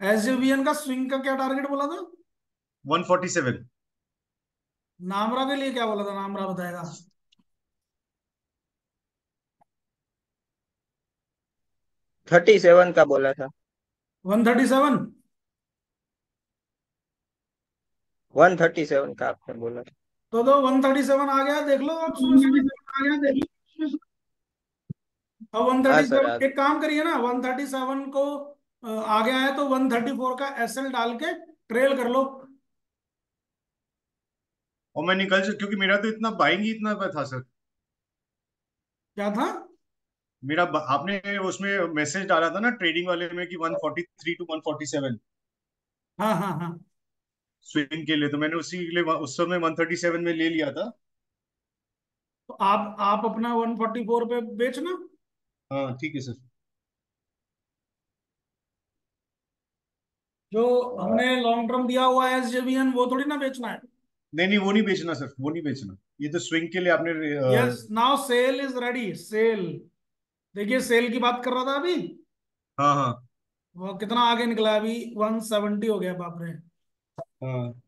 SJVN का swing का क्या टारगेट बोला था? 147। नामरा के लिए क्या बोला था? नामरा बताएगा। 37 का बोला था। 137। 137 का आपने बोला था। तो 137 आ गया, देख लो अब सुबह सुबह। 137 आ गया, देखिए। अब वन हाँ थर्टी सर, हाँ सेवन सर। एक काम करिए ना, 137 को आ गया है तो 134 का एसएल डाल के ट्रेल कर लो। और मैं निकल क्योंकि मेरा तो इतना बाइंग ही इतना था सर। क्या था? आपने उसमें मैसेज डाला था ना ट्रेडिंग वाले में कि 143 टू 147 हाँ हाँ हाँ। स्विंग के लिए, तो मैंने उसी के लिए उस समय 137 में ले लिया था। तो आप अपना 144 पे बेचना। हाँ ठीक है सर। जो हमने लॉन्ग टर्म दिया हुआ है एसजेवीएन, वो थोड़ी ना बेचना है। नहीं नहीं, वो नहीं बेचना सर, वो नहीं बेचना। ये तो स्विंग के लिए आपने yes, now sale is ready, sale. देखिए सेल की बात कर रहा था अभी। हाँ हाँ वो कितना आगे निकला है अभी? 170 हो गया, बाप रे। हाँ।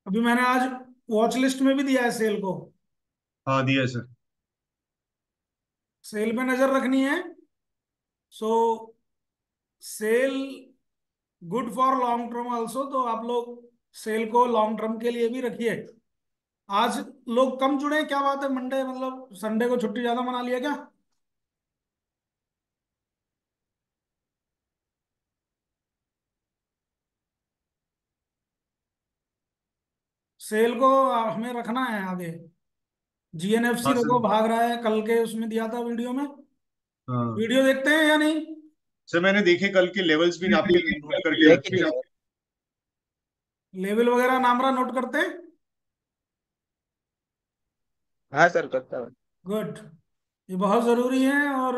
अभी मैंने आज वॉच लिस्ट में भी दिया है सेल को। हाँ दिया है सर। सेल पे नजर रखनी है। So sell good for long term also, तो आप लोग सेल को लॉन्ग टर्म के लिए भी रखिए। आज लोग कम जुड़े हैं, क्या बात है? मंडे मतलब संडे को छुट्टी ज्यादा मना लिया क्या? सेल को हमें रखना है आगे। जीएनएफसी हाँ देखो सर। भाग रहा है, कल के उसमें दिया था वीडियो में। हाँ वीडियो देखते हैं या नहीं? सर, मैंने देखे कल के लेवल्स भी आपके नोट करके देख रखे हैं। लिया। लेवल वगैरह नामरा नोट करते हैं। हाँ सर, करता हूँ। गुड। ये बहुत जरूरी है, और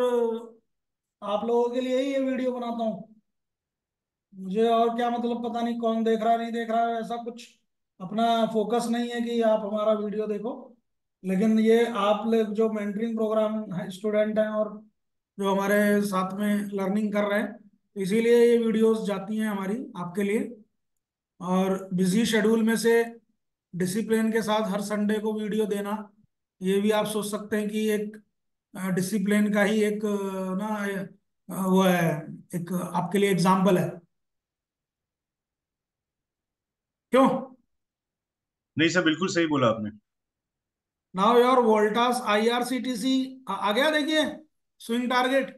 आप लोगों के लिए ही ये वीडियो बनाता हूँ। मुझे और क्या मतलब, पता नहीं कौन देख रहा है नहीं देख रहा है, ऐसा कुछ अपना फोकस नहीं है कि आप हमारा वीडियो देखो। लेकिन ये आप लोग जो मेंटरिंग प्रोग्राम स्टूडेंट हैं और जो हमारे साथ में लर्निंग कर रहे हैं, इसीलिए ये वीडियोस जाती हैं हमारी आपके लिए। और बिजी शेड्यूल में से डिसिप्लिन के साथ हर संडे को वीडियो देना, ये भी आप सोच सकते हैं कि एक डिसिप्लिन का ही एक ना वो है, एक आपके लिए एग्जाम्पल है। क्यों? नहीं सर, बिल्कुल सही बोला आपने। नाउ योर वोल्टास आईआरसीटीसी आ गया, देखिए स्विंग टारगेट।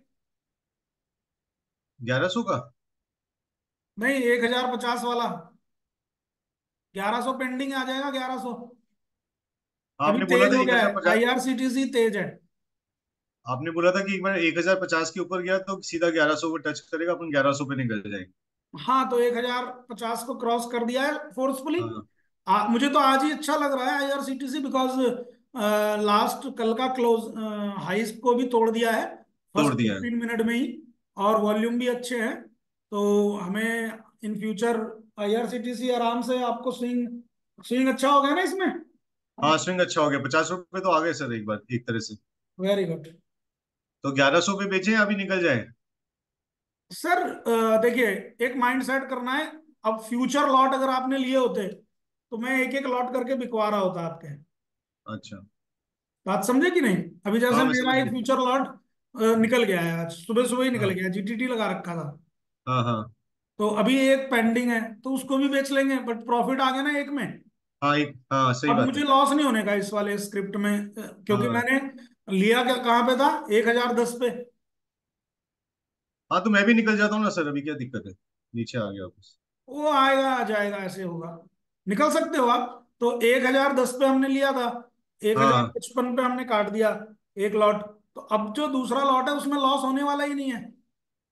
1100 का। नहीं, 1050 वाला। 1100 पेंडिंग आ जाएगा, 1100। अभी आपने बोला तेज था हो एक गया हजार है, पचास आईआरसीटीसी तेज है। आपने बोला था कि एक बार 1050 के ऊपर गया तो सीधा 1100 को टच करेगा, अपन 1100 पे निकल जाएंगे। हाँ, तो 1050 को क्रॉस कर दिया है फोर्सफुली। हाँ। मुझे तो आज ही अच्छा लग रहा है आईआरसीटीसी, बिकॉज लास्ट कल का क्लोज हाइस को भी तोड़ दिया है फर्स्ट तोड़ दिया है। 15 मिनट में ही। और वॉल्यूम भी अच्छे हैं। तो हमें इन फ्यूचर आईआरसीटीसी आराम से आपको स्विंग स्विंग अच्छा हो गया ना इसमें। हाँ स्विंग अच्छा हो गया, 50 रुपए तो आ गए सर एक बार एक तरह से। Very good. तो 1100 पे बेचें अभी निकल जाए। सर देखिए, एक माइंड सेट करना है। अब फ्यूचर लॉट अगर आपने लिए होते तो मैं एक एक लॉट करके बिकवा रहा होता आपके। अच्छा। बात समझे कि नहीं? अभी जैसे हाँ मैं मेरा समझ एक गया। फ्यूचर लॉट निकल गया है, आज सुबह सुबह ही निकल हाँ गया, जीटीटी लगा रखा था। हाँ हाँ तो अभी एक पेंडिंग है, तो उसको भी बेच लेंगे, बट प्रॉफिट आ गया ना एक में। हाँ, एक हाँ सही अब बात मुझे है। लॉस नहीं होने का इस वाले स्क्रिप्ट में, क्योंकि हाँ मैंने लिया क्या कहाँ पे था? 1010 पे। हाँ, तो मैं भी निकल जाता हूँ ना सर, अभी क्या दिक्कत है। नीचे आ गया वापस। वो आएगा आ जाएगा, ऐसे होगा। निकल सकते हो आप। तो 1010 पे हमने लिया था, एक हजार हाँ पचपन पे हमने काट दिया एक लॉट। तो अब जो दूसरा लॉट है उसमें लॉस होने वाला ही नहीं है।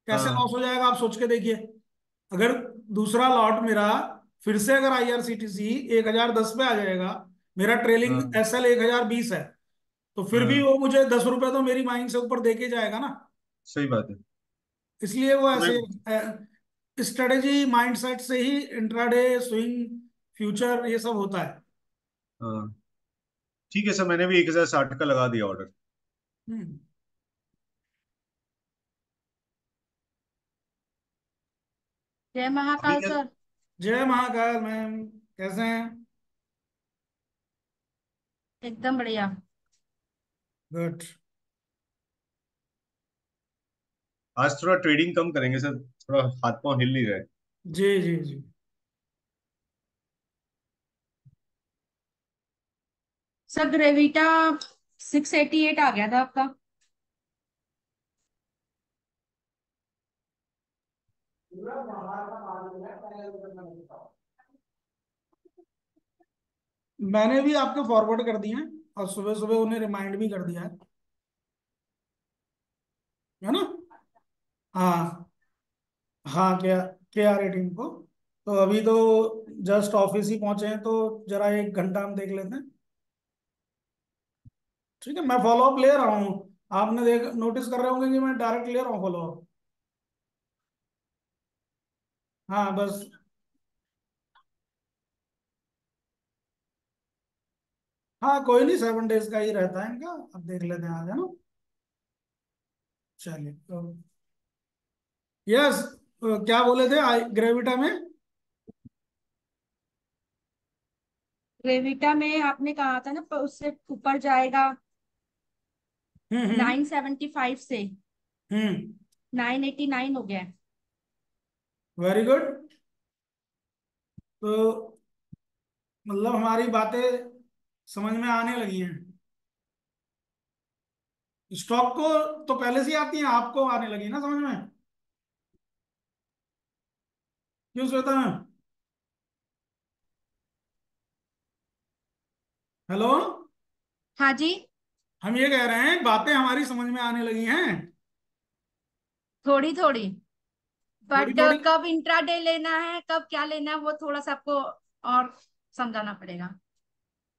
कैसे हाँ लॉस हो जाएगा, आप सोच के देखिए। अगर दूसरा लॉट मेरा फिर से अगर आईआरसीटीसी 1010 पे आ जाएगा, मेरा ट्रेलिंग हाँ एसएल 1020 है, तो फिर भी हाँ, वो मुझे 10 रुपए तो मेरी माइंड से ऊपर देके जाएगा ना। सही बात है। इसलिए वो तो मैं ऐसे स्ट्रेटेजी माइंडसेट से ही इंट्राडे स्विंग फ्यूचर ये सब होता है। हाँ, ठीक है सर, मैंने भी 1060 का लगा दिया ऑर्डर। हम्म। जय अभी महाकाल क्या? सर। जय महाकाल मैम, कैसे हैं? एकदम बढ़िया। गुड। आज थोड़ा ट्रेडिंग कम करेंगे सर, थोड़ा हाथ पांव हिल नहीं रहे। जी जी जी। सर ग्रेविटा 688 आ गया था आपका। मैंने भी आपके फॉरवर्ड कर दिए हैं, और सुबह सुबह उन्हें रिमाइंड भी कर दिया है ना? हाँ हाँ, क्या आ रही टीम को। तो अभी तो जस्ट ऑफिस ही पहुंचे हैं, तो जरा 1 घंटा हम देख लेते हैं। ठीक है, मैं फॉलोअप ले रहा हूँ। आपने देख नोटिस कर रहे होंगे कि मैं डायरेक्ट ले रहा हूँ फॉलोअप। हाँ बस। हाँ कोई नहीं, 7 डेज का ही रहता है इनका, अब देख लेते हैं आज, है ना? चलिए तो। यस। क्या बोले थे ग्रेविटा में? ग्रेविटा में आपने कहा था ना उससे ऊपर जाएगा। हम्म। 975 से हम्म। 989 हो गया है। Very good. तो मतलब हमारी बातें समझ में आने लगी हैं। स्टॉक को तो पहले से ही आती हैं, आपको आने लगी ना समझ में? क्यों श्वेता मैम? हेलो। हाँ जी। हम ये कह रहे हैं बातें हमारी समझ में आने लगी हैं। थोड़ी थोड़ी। थोड़ी बट थोड़ी। कब इंट्राडे लेना है कब क्या लेना है वो थोड़ा सा आपको और समझाना पड़ेगा।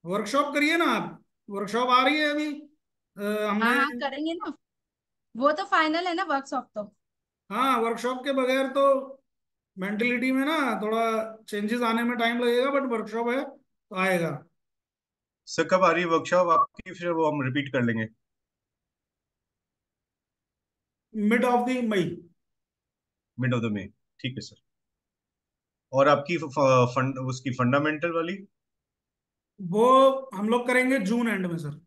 वर्कशॉप करिए ना आप। वर्कशॉप आ रही है अभी। हाँ हमने। हाँ करेंगे ना। वो तो फाइनल है ना वर्कशॉप तो। हाँ, वर्कशॉप के बगैर तो मेंटेलिटी में ना थोड़ा चेंजेस आने में टाइम लगेगा, बट वर्कशॉप है तो आएगा। सर कब आ रही है वर्कशॉप आपकी, फिर वो हम रिपीट कर लेंगे। Mid of the May. Mid of the May, ठीक है सर। और आपकी फंड उसकी फंडामेंटल वाली? वो हम लोग करेंगे जून एंड में सर।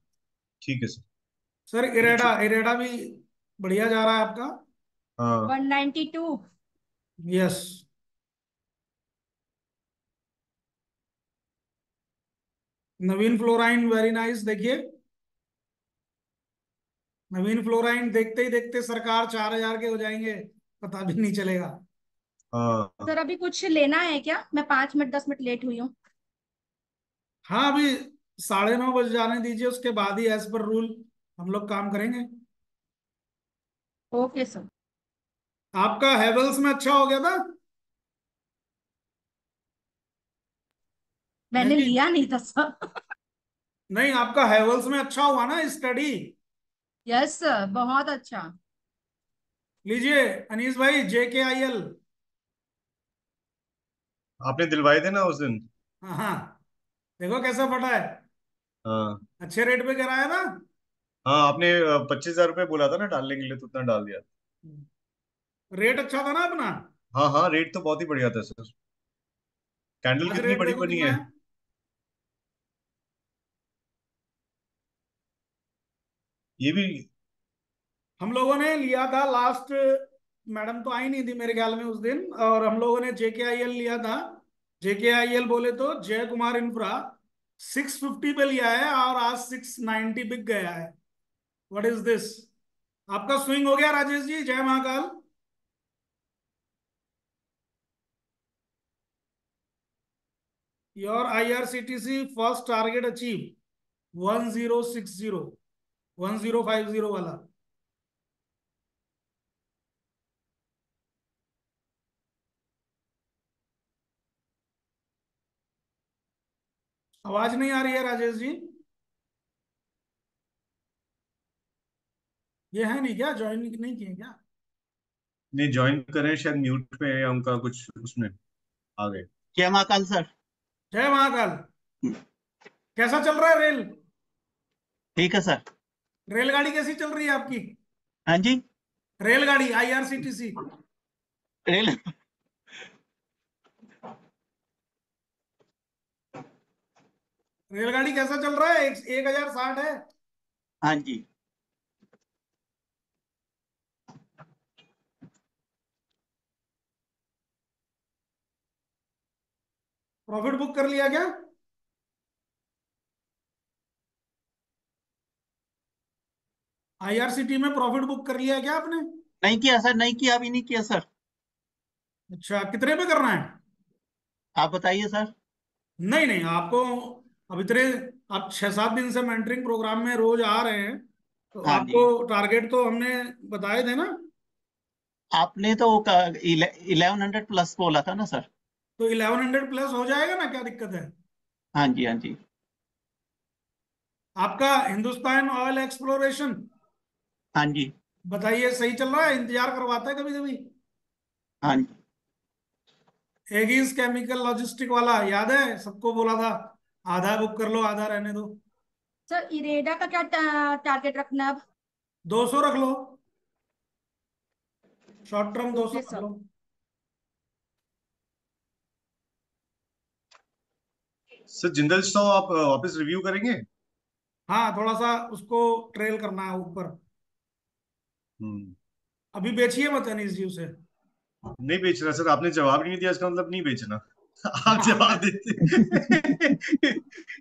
ठीक है सर। सर मैं इरेडा इरेडा भी बढ़िया जा रहा है आपका। हाँ। 192। यस। नवीन फ्लोराइन वेरी नाइस, देखिए। नवीन फ्लोराइन देखते ही देखते सरकार 4,000 के हो जाएंगे, पता भी नहीं चलेगा। हाँ सर अभी कुछ लेना है क्या मैं 5 मिनट 10 मिनट लेट हुई हूँ। हाँ, अभी 9:30 बज जाने दीजिए, उसके बाद ही एज पर रूल हम लोग काम करेंगे। Okay sir. आपका हेवल्स में अच्छा हो गया था? है मैंने जी? लिया नहीं था सर। नहीं, आपका हेवल्स में अच्छा हुआ ना स्टडी? यस सर बहुत अच्छा। लीजिए अनीस भाई, JKIL। आपने दिलवाए थे ना उस दिन। हाँ हाँ, देखो कैसा फटा है। हाँ अच्छे रेट पे कराया था। हाँ, आपने 25,000 रुपये बोला था ना डालने के लिए, तो उतना डाल दिया। रेट अच्छा था ना अपना? हाँ हाँ, रेट तो बहुत ही बढ़िया था सर। कैंडल आज कितनी रेट बड़ी देखो बनी कितना है। है। ये भी। हम लोगों ने लिया था लास्ट, मैडम तो आई नहीं थी मेरे ख्याल में उस दिन, और हम लोगों ने JKIL लिया था। JKIL बोले तो जय कुमार इंफ्रा। 650 पे लिया है और आज 690 बिक गया है। What is this? आपका स्विंग हो गया राजेश जी, जय Mahakal. Your IRCTC first target achieve 1060, 1050 वाला। आवाज नहीं आ रही है राजेश जी? ये है नहीं क्या, ज्वाइन नहीं किए क्या? नहीं, ज्वाइन करें, शायद म्यूट पे है या उनका कुछ उसमें आ गए। जय महाकाल सर। जय महाकाल। कैसा चल रहा है रेल? ठीक है सर। रेलगाड़ी कैसी चल रही है आपकी? हाँ जी। रेलगाड़ी आईआरसीटीसी। रेल रेलगाड़ी कैसा चल रहा है? 1060 है। हाँ जी। प्रॉफिट बुक कर लिया क्या? आईआरसीटी में प्रॉफिट बुक कर लिया क्या आपने? नहीं किया सर, नहीं किया, अभी नहीं किया सर। अच्छा, कितने पे करना है? आप बताइए सर। नहीं नहीं, आपको अब इतने, आप 6-7 दिन से मेंटरिंग प्रोग्राम में रोज आ रहे हैं, तो हाँ आपको जी। टारगेट तो हमने बताए थे ना। आपने तो 1100 प्लस बोला था ना सर। तो 1100 प्लस हो जाएगा ना, क्या दिक्कत है? हाँ जी, हाँ जी। आपका हिंदुस्तान ऑयल एक्सप्लोरेशन हाँ जी। बताइए, सही चल रहा है? इंतजार करवाता है कभी कभी। हाँ जी। एगीज केमिकल लॉजिस्टिक वाला याद है, सबको बोला था आधा बुक कर लो आधा रहने दो। सर इरेडा का क्या टारगेट रखना है अब? 200 रख लो, शॉर्ट टर्म 200 ओके रख सर। लो। सर जिंदल स्टॉक आप वापस रिव्यू करेंगे? हाँ, थोड़ा सा उसको ट्रेल करना है ऊपर। हम्म। अभी बेचिए मत अनीस जी उसे। नहीं बेचना सर, आपने जवाब नहीं दिया इसका मतलब नहीं बेचना। आप जवाब देते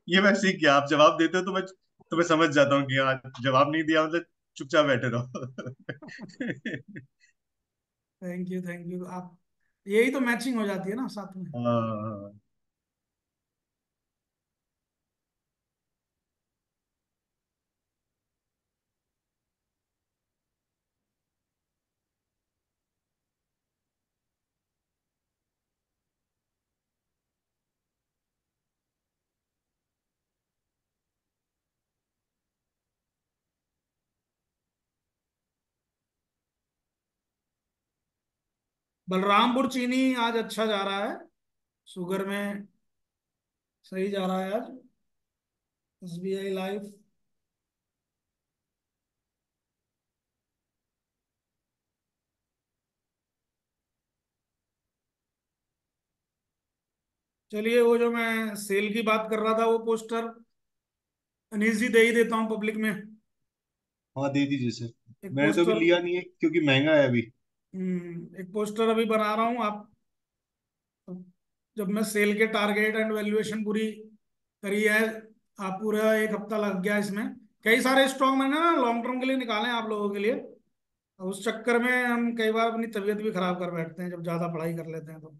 ये मैं सीख गया, आप जवाब देते हो तो मैं समझ जाता हूँ कि हाँ, जवाब नहीं दिया मतलब चुपचाप बैठे रहो। Thank you thank you. आप, यही तो मैचिंग हो जाती है ना साथ में। हाँ। बलरामपुर चीनी आज अच्छा जा रहा है, शुगर में सही जा रहा है आज। एसबीआई लाइफ, चलिए वो जो मैं सेल की बात कर रहा था वो पोस्टर अनीस जी दे ही देता हूँ पब्लिक में। हाँ दे दीजिए सर। एक मैंने तो अभी पोस्टर, लिया नहीं है क्योंकि महंगा है अभी। एक पोस्टर अभी बना रहा हूँ। आप, जब मैं सेल के टारगेट एंड वैल्यूएशन पूरी करी है, आप पूरा एक हफ्ता लग गया इसमें। कई सारे स्टॉक मैंने ना लॉन्ग टर्म के लिए निकाले हैं आप लोगों के लिए। उस चक्कर में हम कई बार अपनी तबीयत भी खराब कर बैठते हैं जब ज्यादा पढ़ाई कर लेते हैं तो।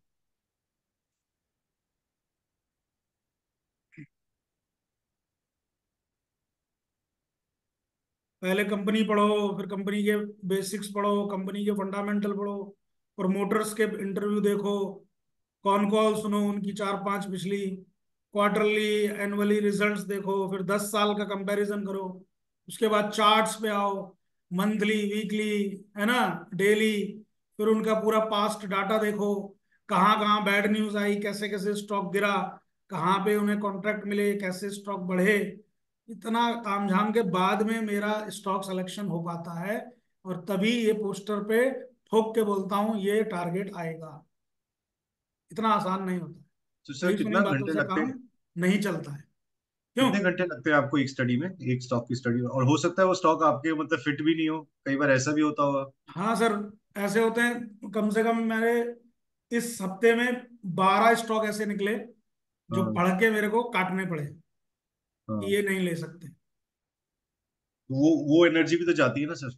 पहले कंपनी पढ़ो, फिर कंपनी के बेसिक्स पढ़ो, कंपनी के फंडामेंटल पढ़ो, प्रमोटर्स के इंटरव्यू देखो, कॉन कॉल सुनो उनकी 4-5 पिछली, क्वार्टरली एनुअली रिजल्ट्स देखो, फिर 10 साल का कंपैरिजन करो। उसके बाद चार्ट्स पे आओ, मंथली वीकली, है ना, डेली। फिर उनका पूरा पास्ट डाटा देखो, कहाँ कहाँ बैड न्यूज आई, कैसे कैसे स्टॉक गिरा, कहाँ पे उन्हें कॉन्ट्रैक्ट मिले, कैसे स्टॉक बढ़े। इतना तामझाम के बाद में मेरा स्टॉक सिलेक्शन हो पाता है, और तभी ये पोस्टर पे ठोक के बोलता हूँ ये टारगेट आएगा। इतना आसान नहीं होता। तो सर कही सुनी कितना बातों घंटे से लगते काम हैं? नहीं चलता है। क्यों? कितने घंटे लगते हैं आपको एक स्टडी में, एक स्टॉक की स्टडी में? और हो सकता है वो स्टॉक आपके मतलब फिट भी नहीं हो, कई बार ऐसा भी होता होगा। हाँ सर, ऐसे होते हैं। कम से कम मेरे इस हफ्ते में 12 स्टॉक ऐसे निकले जो हाँ। पढ़ के मेरे को काटने पड़े कि हाँ। ये नहीं ले सकते। तो वो एनर्जी भी तो जाती है ना सर।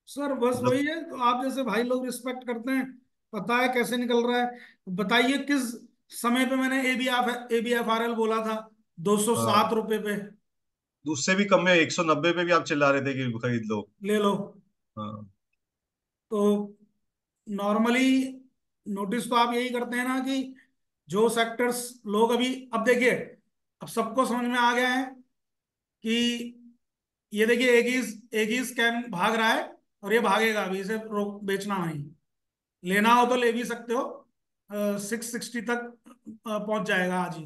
सर बस मतलब। वही है, तो आप जैसे भाई लोग रिस्पेक्ट करते हैं, पता है कैसे निकल रहा है। बताइए किस समय पे मैंने ABFRL बोला था, हाँ। 207 रुपए पे। तो उससे भी कम में 190 पे भी आप चिल्ला रहे थे कि खरीद लो। ले लो। हाँ। तो नॉर्मली नोटिस तो आप यही करते हैं ना कि जो सेक्टर्स लोग अभी, अब देखिए, अब सबको समझ में आ गया है कि ये देखिए एक ही स्कैम भाग रहा है, और ये भागेगा अभी, इसे रोक, बेचना नहीं। लेना हो तो ले भी सकते हो, 660 तक पहुंच जाएगा आज ही।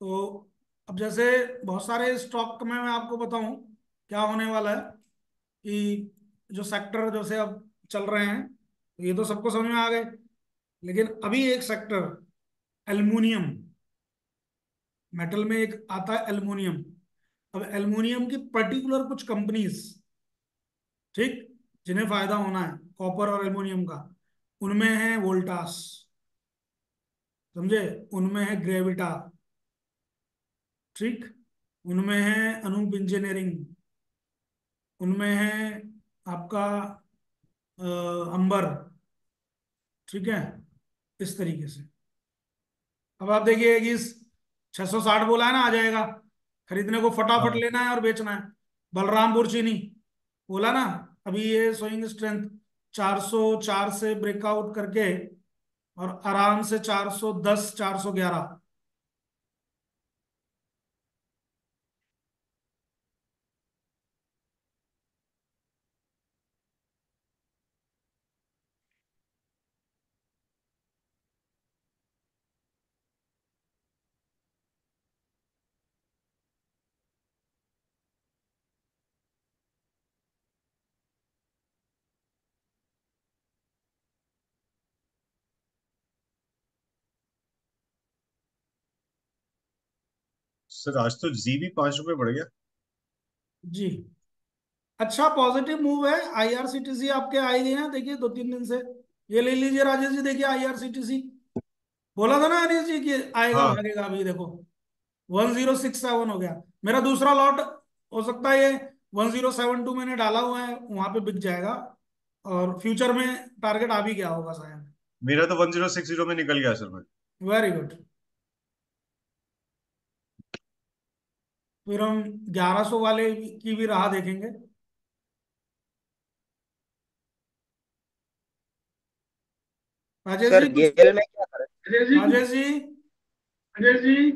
तो अब जैसे बहुत सारे स्टॉक में मैं आपको बताऊं क्या होने वाला है, कि जो सेक्टर जैसे अब चल रहे हैं, ये तो सबको समझ में आ गए। लेकिन अभी एक सेक्टर, एल्युमिनियम, मेटल में एक आता है एल्युमिनियम। अब एल्युमिनियम की पर्टिकुलर कुछ कंपनीज, ठीक, जिन्हें फायदा होना है कॉपर और एल्युमिनियम का, उनमें है वोल्टास, समझे, उनमें है ग्रेविटा, ठीक, उनमें है अनूप इंजीनियरिंग, उनमें है आपका अंबर, ठीक है, इस तरीके से। अब आप देखिए कि इस 660 बोला है ना, आ जाएगा, खरीदने को फटाफट हाँ लेना है और बेचना है। बलरामपुर चीनी बोला ना, अभी ये सोइंग स्ट्रेंथ 404 से ब्रेकआउट करके और आराम से 410 411। सर, आज तो जी भी 5 रुपए बढ़ गया। जी, अच्छा पॉजिटिव मूव है। आईआरसीटीसी आपके आए गए हैं, देखिए 2-3 दिन से। ये ले लीजिए राजेश जी, देखिए आईआरसीटीसी, बोला था ना अनिल जी कि आएगा हाँ, भागेगा, अभी देखो 1067 हो गया। मेरा दूसरा लॉट हो सकता है ये 1072 मैंने डाला हुआ है, वहां पे बिक जाएगा, और फ्यूचर में टारगेट आ भी गया होगा शायद। मेरा तो 1060 में निकल गया सर। मैं वेरी गुड। फिर हम 1100 वाले की भी राह देखेंगे। राजेश सर जी कुछ, गेल में क्या करें? राजेश जी, राजेश जी,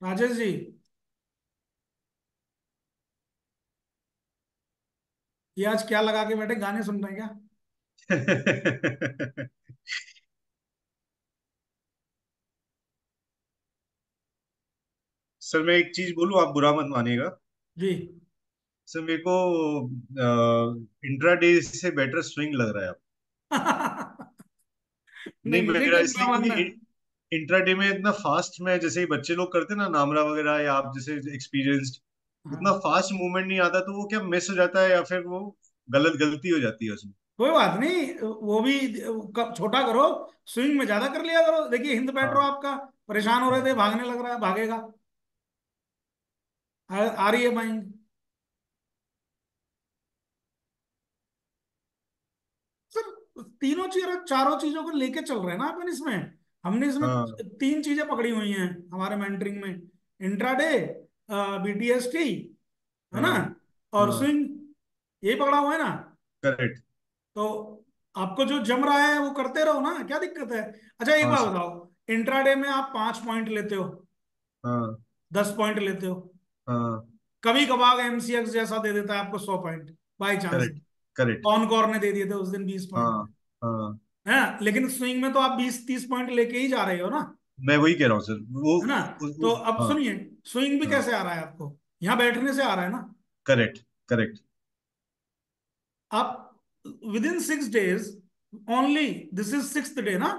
राजेश जी, ये आज क्या लगा के बैठे, गाने सुन रहे हैं क्या? सर, मैं एक चीज बोलूं, आप बुरा मत मानिएगा। जी। सर, मेरे को इंट्राडे से बेटर स्विंग लग रहा है अब। नहीं, नहीं, मुझे मेरा क्यों बुरा इसलिए मानना है? क्योंकि इंट्राडे में इतना फास्ट में, जैसे ही बच्चे लोग करते हैं ना, नामरा वगैरह, या आप जैसे एक्सपीरियंस्ड, उतना हाँ, फास्ट मूवमेंट नहीं आता, तो वो क्या मिस हो जाता है, या फिर वो गलती हो जाती है उसमें। कोई बात नहीं, वो भी छोटा करो, स्विंग में ज्यादा कर लिया करो। देखिए हिंद पेट्रो हाँ आपका परेशान हो रहे थे, हाँ भागने लग रहा है, भागेगा, आ रही है बाइंग। सर तीनों चीज, चारों चीजों को लेके चल रहे हैं ना अपन इसमें। हमने इसमें हाँ 3 चीजें पकड़ी हुई हैं हमारे मेंटरिंग में, इंट्राडे, बीटीएसटी, है ना, हाँ और हाँ। स्विंग, यही पकड़ा हुआ है ना। करेक्ट। तो आपको जो जम रहा है वो करते रहो ना, क्या दिक्कत है? अच्छा एक हाँ बात सर। बताओ, इंट्राडे में आप 5 पॉइंट लेते हो, हाँ 10 पॉइंट लेते हो, हाँ। कभी कभार एमसीएक्स जैसा दे देता है आपको 100 point, by chance. Correct correct. Concor ने दे दिए थे उस दिन 20 पॉइंट, हाँ हाँ। है, लेकिन स्विंग में तो आप 20-30 पॉइंट लेके ही जा रहे हो ना, मैं वही कह रहा हूँ सर, है ना। तो अब हाँ सुनिए, स्विंग भी हाँ। कैसे आ रहा है आपको, यहाँ बैठने से आ रहा है ना। करेक्ट करेक्ट आप with in 6 days only, this is 6th day ना,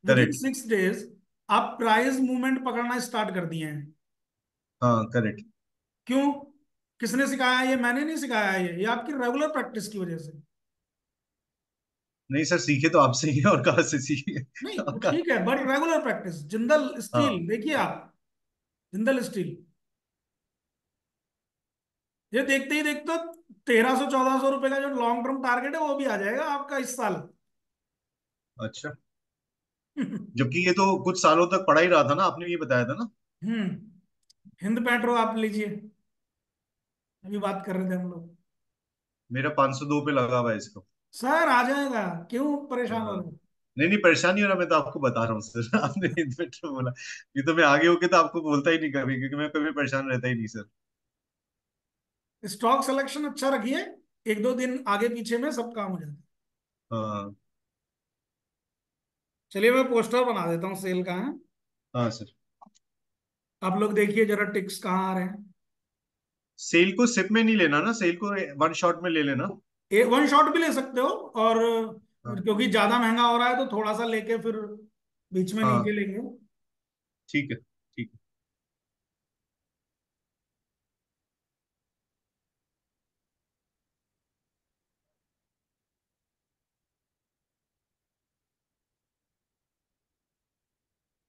विद इन करेक्ट। 6 डेज आप प्राइस मूवमेंट पकड़ना स्टार्ट कर दिए हैं। हाँ करेक्ट। क्यों? किसने सिखाया ये? मैंने नहीं सिखाया है, ये आपकी रेगुलर प्रैक्टिस की वजह से। नहीं सर, सीखे तो आपसे ही है, और कहाँ से सीखे। नहीं और वो कहाँ। ठीक है, but regular practice, Jindal steel हाँ। देखिए आप, जिंदल स्टील, ये देखते ही देखते 1300-1400 रुपए का जो लॉन्ग टर्म टारगेट है वो भी आ जाएगा आपका इस साल। अच्छा। जबकि ये तो कुछ सालों तक पढ़ा ही रहा था ना, आपने ये बताया था ना। हिंद पेट्रो आप लीजिए, अभी बात कर रहे थे हम लोग। मेरा 502 पे लगा हुआ है इसको। सर आ जाएगा, क्यों परेशान हो हाँ। रहे हो? नहीं नहीं, परेशानी हो रहा, मैं तो आपको बता रहा हूँ सर। आपने इन्वेस्टर बोला, ये तो मैं आगे होके तो आपको बोलता ही नहीं कभी, क्योंकि मैं कभी परेशान रहता ही नहीं सर। स्टॉक सिलेक्शन अच्छा रखिए, 1-2 दिन आगे पीछे में सब काम हो जाता है। हाँ चलिए मैं पोस्टर बना देता हूँ सेल का है। हाँ सर। आप लोग देखिए जरा टिक्स कहाँ आ रहे हैं। सेल को सिप में नहीं लेना ना, सेल को वन शॉट में ले लेना। वन शॉट भी ले सकते हो, और हाँ। क्योंकि ज्यादा महंगा हो रहा है तो थोड़ा सा लेके फिर बीच में नीचे हाँ लेंगे। ठीक है, ठीक है।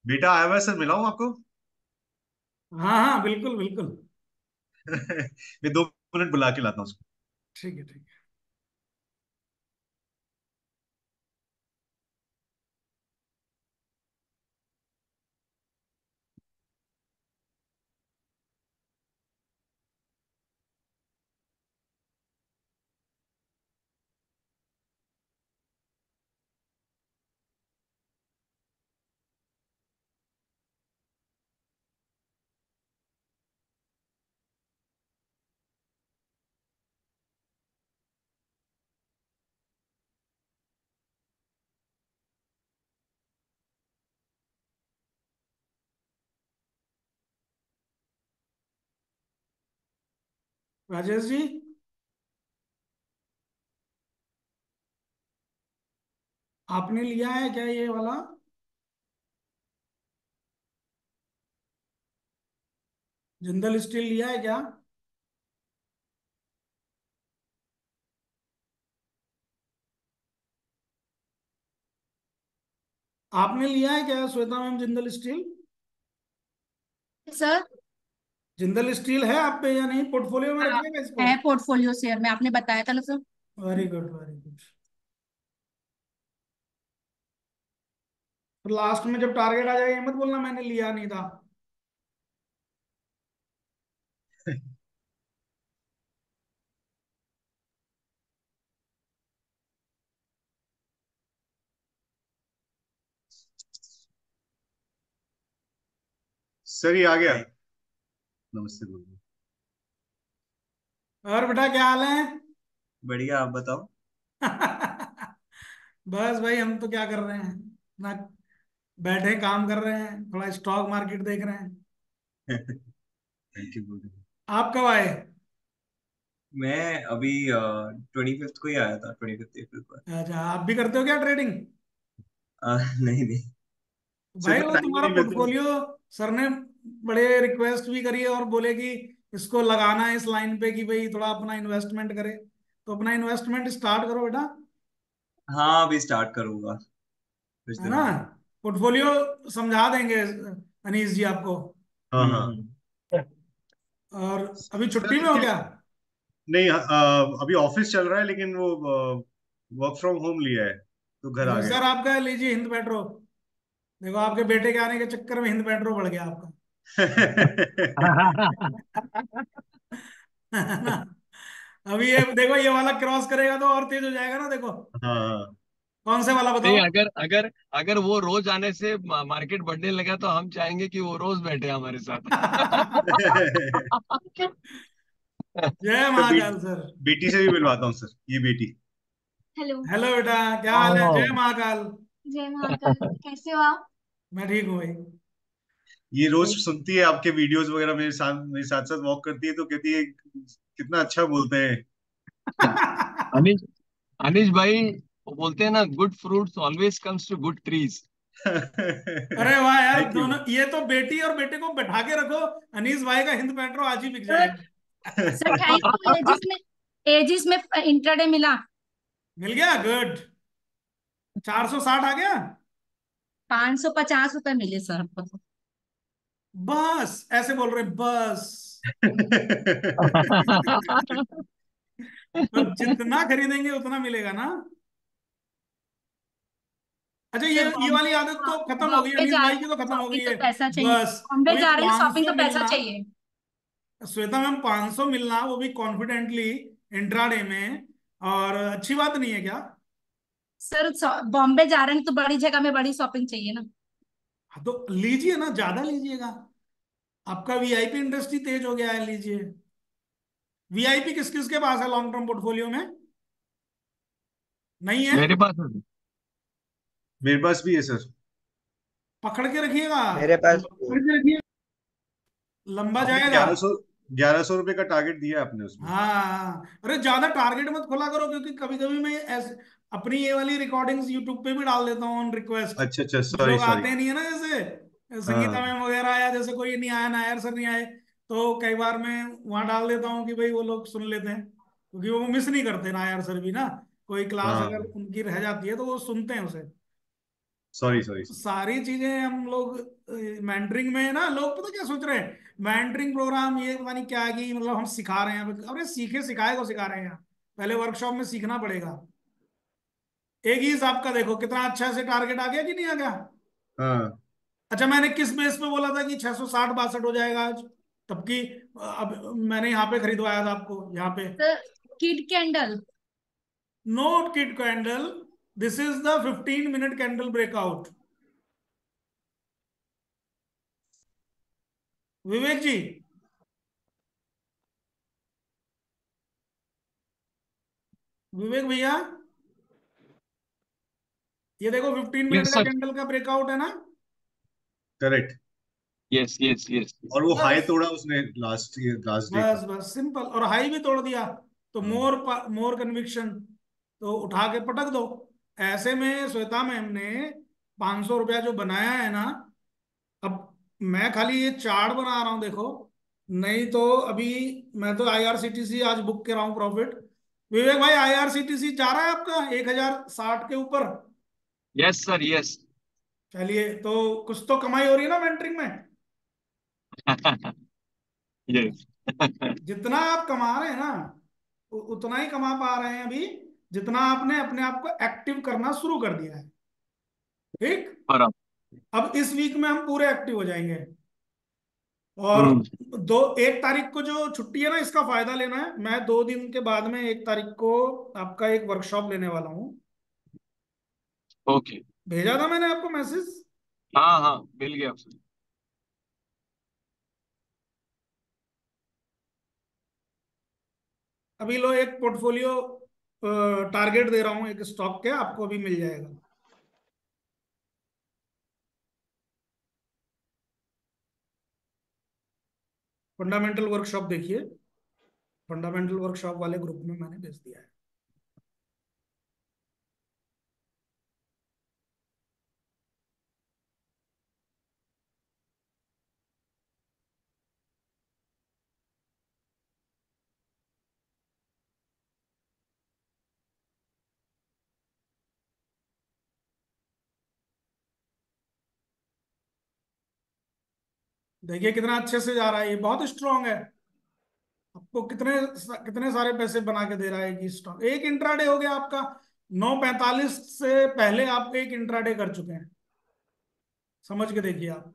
बेटा आया हुआ है सर, मिलाऊं आपको? हाँ हाँ, बिल्कुल बिल्कुल। मैं 2 मिनट बुला के लाता हूँ उसको। ठीक है, ठीक है। राजेश जी, आपने लिया है क्या ये वाला? जिंदल स्टील लिया है क्या? आपने लिया है क्या Shweta ma'am Jindal steel? Sir. Jindal steel है आप पे या नहीं? पोर्टफोलियो में हाँ, रखिएगा इसको। है पोर्टफोलियो शेयर में, आपने बताया था ना sir. Very good, very good. तो लास्ट में जब टारगेट आ जाएगा ये मत बोलना मैंने लिया नहीं था। सर ये आ गया। नमस्ते बोलिए। और बेटा क्या हाल है? बढ़िया, आप बताओ। बस भाई, हम तो क्या कर रहे हैं ना, बैठे काम कर रहे हैं, थोड़ा स्टॉक मार्केट देख रहे हैं। थैंक यू बोलिए। आप कब आए? मैं अभी 25th को ही आया था, 25th अप्रैल को। अच्छा, आप भी करते हो क्या ट्रेडिंग? नहीं नहीं, भाई सिर्फ वो टाइम ही तुम्हारा नहीं मिलता। पोर्टफोलियो सर ने बड़े रिक्वेस्ट भी करी है और बोले कि इसको लगाना है इस लाइन पे कि भाई थोड़ा अपना इन्वेस्टमेंट करे, तो अपना इन्वेस्टमेंट स्टार्ट करो बेटा। हाँ अभी स्टार्ट करूंगा कुछ है ना? दिनों में। पोर्टफोलियो समझा देंगे अनीस जी आपको। हाँ हाँ। और अभी छुट्टी में सर हो क्या? क्या? नहीं, अभी ऑफिस चल रहा है लेकिन वो वर्क फ्रॉम होम लिया है तो घर आ अच्छा गए। सर, आपका लीजिए हिंद पेट्रो। देखो आपके बेटे के आने के चक्कर में हिंद पेट्रो बढ़ गया आपका। है ना? अभी ये देखो, ये वाला क्रॉस करेगा तो और तेज हो जाएगा ना, देखो। हाँ। कौन से वाला नहीं, बताओ? अगर अगर अगर वो रोज आने से मार्केट बढ़ने लगा तो हम चाहेंगे कि वो रोज बैठे हमारे साथ। जय तो महाकाल सर। बेटी से भी मिलवाता हूँ सर, ये बेटी। हेलो। हेलो बेटा, क्या हाल है? जय हाँ। महाकाल। जय महाकाल, कैसे हो आप? मैं ठीक हूँ भाई। ये रोज सुनती है आपके वीडियोस वगैरह, मेरे साथ साथ वॉक करती है तो कहती है कितना अच्छा बोलते हैं। अनिश अनिश भाई, वो बोलते हैं ना, good fruits always comes to good trees. अरे वाह यार, थैंक यू। दोनों ये तो बेटी और बेटे को बैठा के रखो। अनीस भाई का हिंद पेट्रो आज ही बिक सर। जाएगा। सर थैंक यू, एजिस में इंट्राडे मिला। मिल गया, गुड। 460 आ गया। 550 रुपए मिले सर हमको तो। बस ऐसे बोल रहे हैं, बस। अब जितना खरीदेंगे उतना मिलेगा ना। अच्छा, ये सर ये वाली बॉम्बे आदत तो खत्म हो गई, बॉम्बे अनीस जा भाई रहे की हैं तो तो खत्म हो गई शॉपिंग तो है। पैसा चाहिए। बस बॉम्बे अभी जा रहे हैं तो शॉपिंग 500 तो पैसा मिलना। चाहिए। श्वेता मैम, 500 मिलना वो भी कॉन्फिडेंटली इंट्राडे में, और अच्छी बात नहीं है क्या? सर बॉम्बे जा रहे हैं तो बड़ी जगह में बड़ी शॉपिंग चाहिए ना। हाँ, तो लीजिए ना, ज्यादा लीजिएगा। आपका वीआईपी इंडस्ट्री तेज हो गया है, लीजिए। वीआईपी किस किस के पास है लॉन्ग टर्म पोर्टफोलियो में? नहीं है? मेरे पास है। मेरे पास भी है सर। पकड़ के रखिएगा। मेरे पास लंबा आपने जाएगा। 1100 रुपए का टारगेट दिया आपने उसमें। हाँ, अरे ज्यादा टारगेट मत खोला करो, क्योंकि कभी कभी मैं ऐसे अपनी ये वाली रिकॉर्डिंग्स यूट्यूब पे भी डाल देता हूँ ऑन रिक्वेस्ट। अच्छा अच्छा, कुछ सॉरी लोग सॉरी। आते नहीं है ना, जैसे संगीता हाँ मैम वगैरह आया, जैसे कोई नहीं आया, नायर सर नहीं आए, तो कई बार मैं वहां डाल देता हूँ कि भाई वो लोग सुन लेते हैं, क्योंकि वो मिस नहीं करते नायर सर भी ना। कोई क्लास अगर हाँ, उनकी रह जाती है तो वो सुनते हैं उसे। सॉरी तो सॉरी। सारी चीजें हम लोग मैंटरिंग में ना, लोग पता क्या सोच रहे हैं, मैंटरिंग प्रोग्राम ये पता नहीं क्या है कि मतलब हम सिखा रहे हैं। अरे सीखे सिखाए को सिखा रहे हैं यहाँ, पहले वर्कशॉप में सीखना पड़ेगा। एक ही हिसाब का देखो कितना अच्छा से टारगेट आ गया कि नहीं आ गया। हाँ अच्छा, मैंने किस बेस पे बोला था कि 660-62 हो जाएगा आज, तब की अब मैंने यहाँ पे खरीदवाया था आपको यहाँ पे। Sir, kid candle. Note kid candle, this is the 15 minute candle breakout. Vivek ji, Vivek भैया, ये देखो 15 मिनट यस का सर। कैंडल का ब्रेकआउट है ना। करेक्ट। Yes yes yes. और वो हाई बस तोड़ा उसने लास्ट डे बस का। बस सिंपल, और हाई भी तोड़ दिया, तो हाँ मोर कन्विक्शन, तो उठा के पटक दो। ऐसे में श्वेता मैम ने 500 रुपया जो बनाया है ना, अब मैं खाली ये चार्ट बना रहा हूं देखो, नहीं तो अभी मैं तो आईआरसीटीसी आज बुक कर रहा हूँ प्रॉफिट। विवेक भाई, आईआरसीटीसी जा रहा है आपका 1060 के ऊपर। Yes sir yes. चलिए, तो कुछ तो कमाई हो रही है ना मेंटरिंग में। यस। जितना आप कमा रहे हैं ना, उतना ही कमा पा रहे हैं अभी, जितना आपने अपने आप को एक्टिव करना शुरू कर दिया है। ठीक। बराबर। अब इस वीक में हम पूरे एक्टिव हो जाएंगे, और हम्म। 1 तारीख को जो छुट्टी है ना, इसका फायदा लेना है। मैं 2 दिन के बाद में 1 तारीख को आपका एक वर्कशॉप लेने वाला हूँ। ओके। भेजा था मैंने आपको मैसेज। हाँ हाँ, मिल गया सर। अभी लो, एक पोर्टफोलियो टारगेट दे रहा हूँ एक स्टॉक के, आपको अभी मिल जाएगा। फंडामेंटल वर्कशॉप देखिए, फंडामेंटल वर्कशॉप वाले ग्रुप में मैंने भेज दिया है। देखिए कितना अच्छे से जा रहा है, ये बहुत स्ट्रांग है। आपको कितने कितने सारे पैसे बना के दे रहा है कि स्टॉक। एक इंट्राडे हो गया आपका, 9:45 से पहले आप एक इंट्राडे कर चुके हैं। समझ के देखिए आप।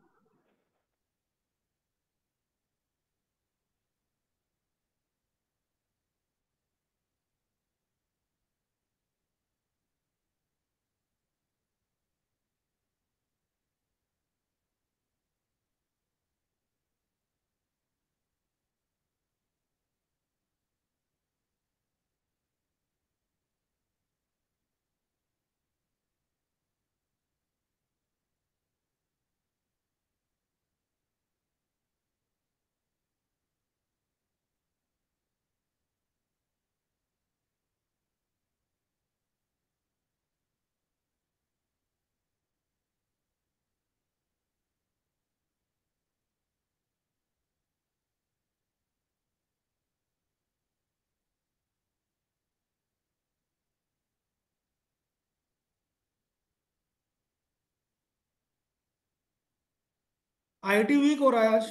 आईटी वीक हो रहा है आज।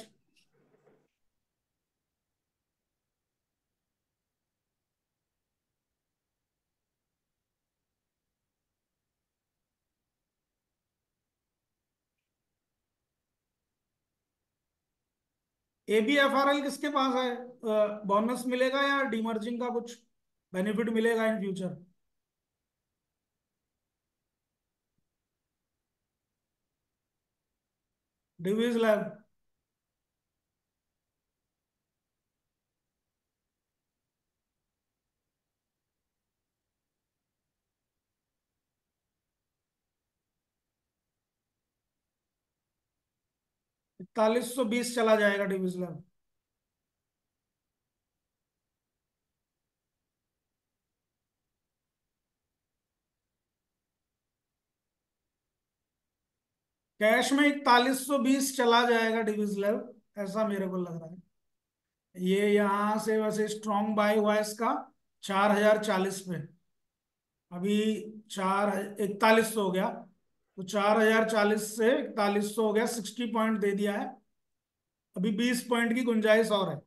एबीएफआरएल किसके पास है? बोनस मिलेगा या डीमर्जिंग का कुछ बेनिफिट मिलेगा इन फ्यूचर? डिवीज लैब। 4120 चला जाएगा डिविज लेवल। कैश में 4120 चला जाएगा डिविज लेवल, ऐसा मेरे को लग रहा है। ये यहां से वैसे स्ट्रॉन्ग बाय हुआ है इसका 4040 पे। अभी 4100 हो गया, तो 4040 से 4100 हो गया, 60 पॉइंट दे दिया है। अभी 20 पॉइंट की गुंजाइश और है।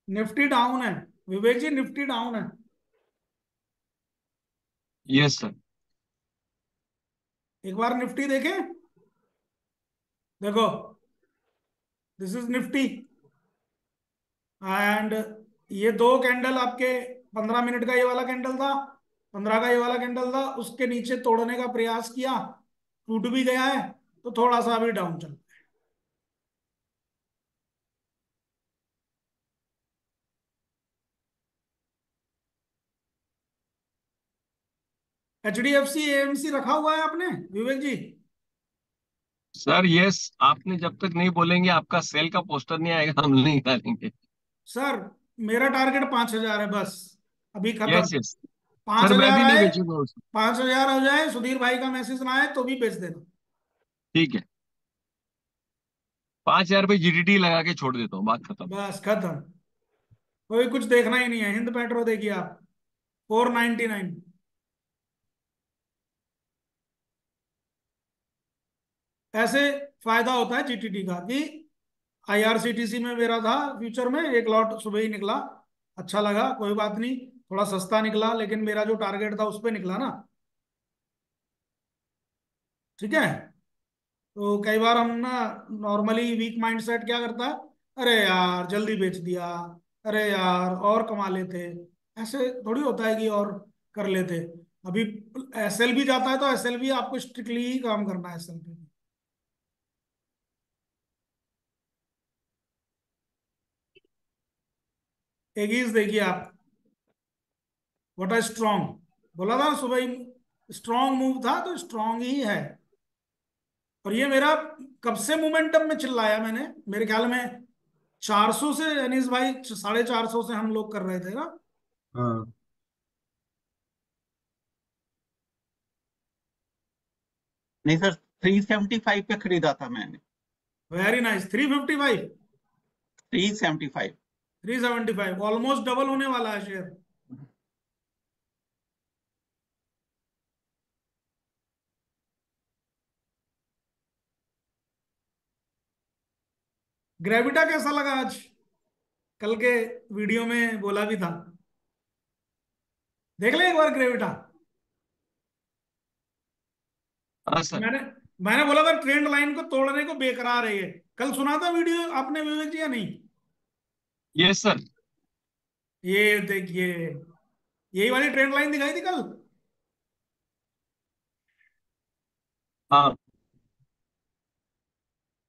निफ्टी डाउन है विवेक जी, निफ्टी डाउन है। Yes sir. एक बार निफ्टी देखें, देखो, दिस इज निफ्टी एंड ये दो कैंडल आपके 15 मिनट का ये वाला कैंडल था, 15 का ये वाला कैंडल था, उसके नीचे तोड़ने का प्रयास किया, टूट भी गया है, तो थोड़ा सा अभी डाउन चल। HDFC AMC रखा हुआ है आपने विवेक जी? सर यस, आपने जब तक नहीं बोलेंगे आपका सेल का पोस्टर नहीं आएगा, हम नहीं डालेंगे। सर मेरा टारगेट 5000 है बस, अभी खत्म। Yes yes. पांच सर मैं हजार भी नहीं आए, बेचूंगा उसको। 5000 हो जाए, सुधीर भाई का मैसेज ना आए तो भी बेच देना। ठीक है, 5000 पे जीडीटी लगा के छोड़ देता हूँ, बात खत्म। बस खत्म, कोई कुछ देखना ही नहीं है। हिंद पेट्रो देखिए आप, 499। ऐसे फायदा होता है जीटीटी का कि IRCTC में मेरा था फ्यूचर में, एक लॉट सुबह ही निकला, अच्छा लगा, कोई बात नहीं, थोड़ा सस्ता निकला, लेकिन मेरा जो टारगेट था उस पे निकला ना। ठीक है। तो कई बार हम ना, नॉर्मली वीक माइंड सेट क्या करता है, अरे यार जल्दी बेच दिया, अरे यार और कमा लेते, ऐसे थोड़ी होता है कि और कर लेते। अभी SLB जाता है तो SLB आपको स्ट्रिक्टली ही काम करना है SLB। एगीज देखिए आप, व्हाट अ स्ट्रॉन्ग, बोला था सुबह ही स्ट्रॉन्ग मूव था, तो स्ट्रॉन्ग ही है। और ये मेरा कब से मोमेंटम में चिल्लाया मैंने, मेरे ख्याल में 400 से, अनीस भाई 450 से हम लोग कर रहे थे ना। हाँ। नहीं सर, 375 पे खरीदा था मैंने। Very nice, 355, 375। 375, ऑलमोस्ट डबल होने वाला है शेयर। ग्रेविटा कैसा लगा आज? कल के वीडियो में बोला भी था, देख ले एक बार ग्रेविटा। हाँ सर। मैंने मैंने बोला था ट्रेंड लाइन को तोड़ने को बेकरार है ये, कल सुना था वीडियो आपने विवेक जी या नहीं? Yes sir. ये देखिए, यही वाली ट्रेंड लाइन दिखाई थी कल। हाँ।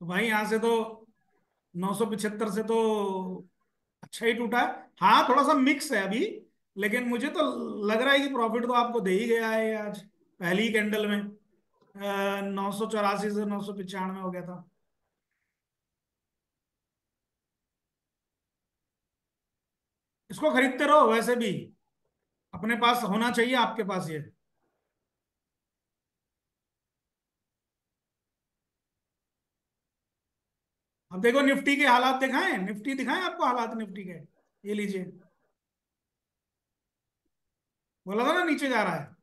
तो भाई यहां से तो 975 से तो अच्छा ही टूटा है। हाँ थोड़ा सा मिक्स है अभी, लेकिन मुझे तो लग रहा है कि प्रॉफिट तो आपको दे ही गया है आज पहली ही कैंडल में। 984 से 995 हो गया था। इसको खरीदते रहो, वैसे भी अपने पास होना चाहिए, आपके पास ये। अब देखो निफ्टी के हालात दिखाएं, निफ्टी दिखाएं आपको हालात निफ्टी के, ये लीजिए, बोला था ना नीचे जा रहा है।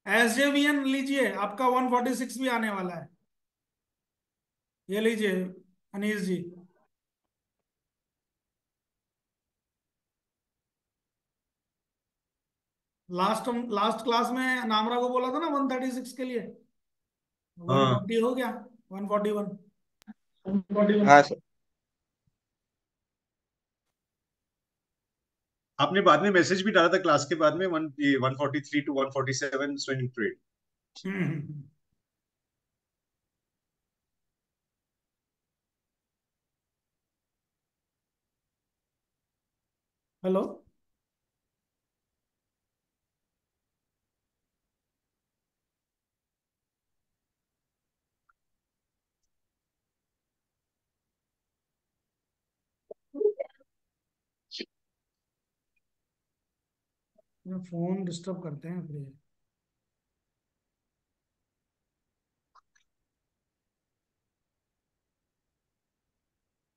SJVN लीजिए, आपका 146 भी आने वाला है, ये लीजिए अनीस जी। लास्ट लास्ट क्लास में नामरा को बोला था ना 136 के लिए, हाँ। 140 हो गया, 141। हाँ सर। आपने बाद में मैसेज भी डाला था क्लास के बाद में 143 to 147 swing trade. Hmm. Hello. Phone disturb करते हैं फिर।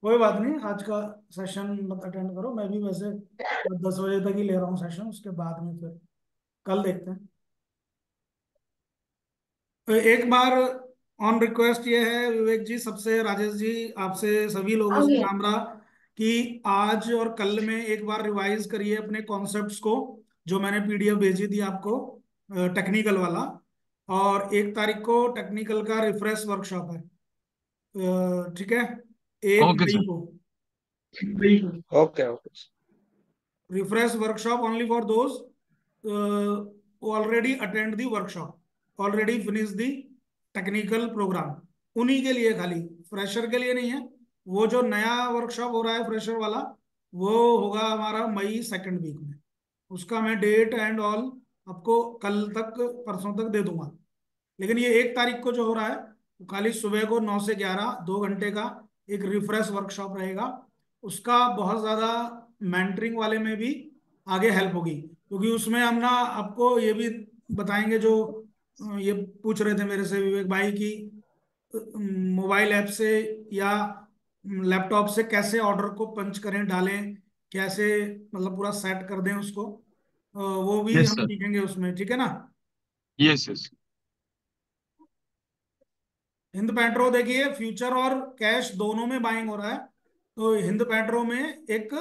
कोई बात नहीं, आज का सेशन मत अटेंड करो, मैं भी वैसे 10 बजे तक ही ले रहा हूँ सेशन, उसके बाद में फिर कल देखते हैं। तो एक बार ऑन रिक्वेस्ट ये है विवेक जी, सबसे, राजेश जी, आपसे, सभी लोगों से काम रहा कि आज और कल में एक बार रिवाइज करिए अपने कॉन्सेप्ट्स को, जो मैंने पीडीएफ भेजी थी आपको टेक्निकल वाला। और 1 तारीख को टेक्निकल का रिफ्रेश वर्कशॉप है, ठीक है, एक ओके मई सर। को। Okay okay. Refresh workshop only for those already attend the workshop, already finish the technical program, उन्हीं के लिए खाली, फ्रेशर के लिए नहीं है। वो जो नया वर्कशॉप हो रहा है फ्रेशर वाला, वो होगा हमारा मई सेकंड वीक में। उसका मैं डेट एंड ऑल आपको कल तक, परसों तक दे दूंगा। लेकिन ये 1 तारीख को जो हो रहा है, वो खाली सुबह को 9 से 11, 2 घंटे का एक रिफ्रेश वर्कशॉप रहेगा। उसका बहुत ज्यादा मेंटरिंग वाले में भी आगे हेल्प होगी, क्योंकि उसमें हम ना आपको ये भी बताएंगे, जो ये पूछ रहे थे मेरे से विवेक भाई की, मोबाइल ऐप से या लैपटॉप से कैसे ऑर्डर को पंच करें, डालें, कैसे मतलब पूरा सेट कर दें उसको, वो भी यस हम सर। सीखेंगे उसमें, ठीक है ना। Yes yes. हिंद पेट्रो देखिए, फ्यूचर और कैश दोनों में बाइंग हो रहा है, तो हिंद पेट्रो में एक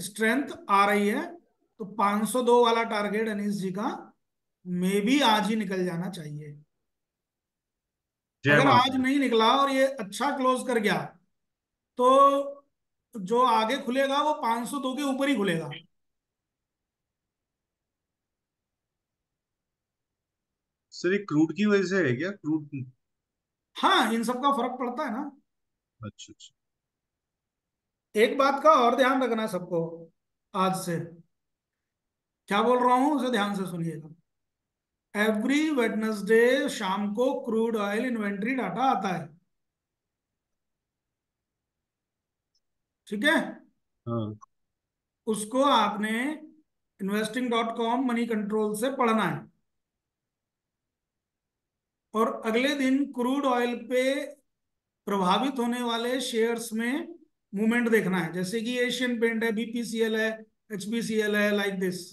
स्ट्रेंथ आ रही है। तो 502 वाला टारगेट अनीश जी का मे भी आज ही निकल जाना चाहिए। जय अगर आज महाकाल। नहीं निकला और ये अच्छा क्लोज कर गया, तो जो आगे खुलेगा वो 502 के ऊपर ही खुलेगा। सर ये क्रूड की वजह से है क्या? क्रूड? हाँ, इन सब का फर्क पड़ता है ना। अच्छा अच्छा। एक बात का और ध्यान रखना है सबको, आज से क्या बोल रहा हूं उसे ध्यान से सुनिएगा। एवरी वेडनेसडे शाम को क्रूड ऑयल इन्वेंट्री डाटा आता है, ठीक है। हाँ। उसको आपने investing.com मनी कंट्रोल से पढ़ना है, और अगले दिन क्रूड ऑयल पे प्रभावित होने वाले शेयर्स में मूवमेंट देखना है, जैसे कि एशियन पेंट है, बीपीसीएल है, एचपीसीएल है, लाइक दिस।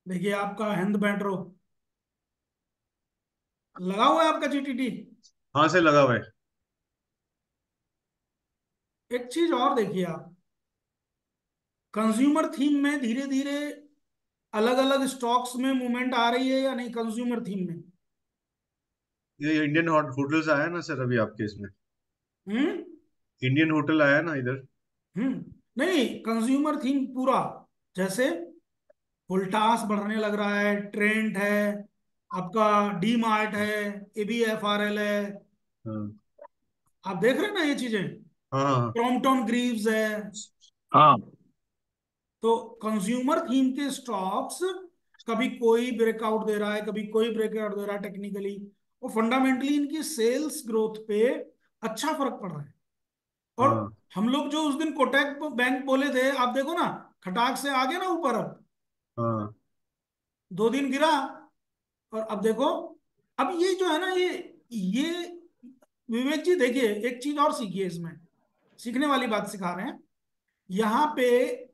देखिए आपका हिंद पेट्रो लगा हुआ है, आपका जीटीटी। हाँ से लगा हुआ है। एक चीज और देखिए आप, कंज्यूमर थीम में धीरे धीरे अलग अलग स्टॉक्स में मूवमेंट आ रही है या नहीं, कंज्यूमर थीम में? ये इंडियन होटल्स आया ना सर अभी आपके इसमें? हम्म। इंडियन होटल आया ना इधर? नहीं, कंज्यूमर थीम पूरा, जैसे वोल्टास बढ़ने लग रहा है, ट्रेंट है, आपका डी मार्ट है, ABFRL है। हाँ आप देख रहे हैं ना ये चीजें? हाँ हाँ क्रॉम्पटन ग्रीव्स है। हाँ। तो कंज्यूमर थीम के स्टॉक्स कभी कोई ब्रेकआउट दे रहा है, कभी कोई ब्रेकआउट दे रहा है टेक्निकली, और फंडामेंटली इनकी सेल्स ग्रोथ पे अच्छा फर्क पड़ रहा है। और हाँ हम लोग जो उस दिन कोटक बैंक बोले थे, आप देखो ना, खटाक से आ गया ना ऊपर। अब हाँ 2 दिन गिरा, और अब देखो। अब ये जो है ना, ये विवेक जी देखिए, एक चीज और सीखिए इसमें, सीखने वाली बात सिखा रहे हैं यहाँ पे।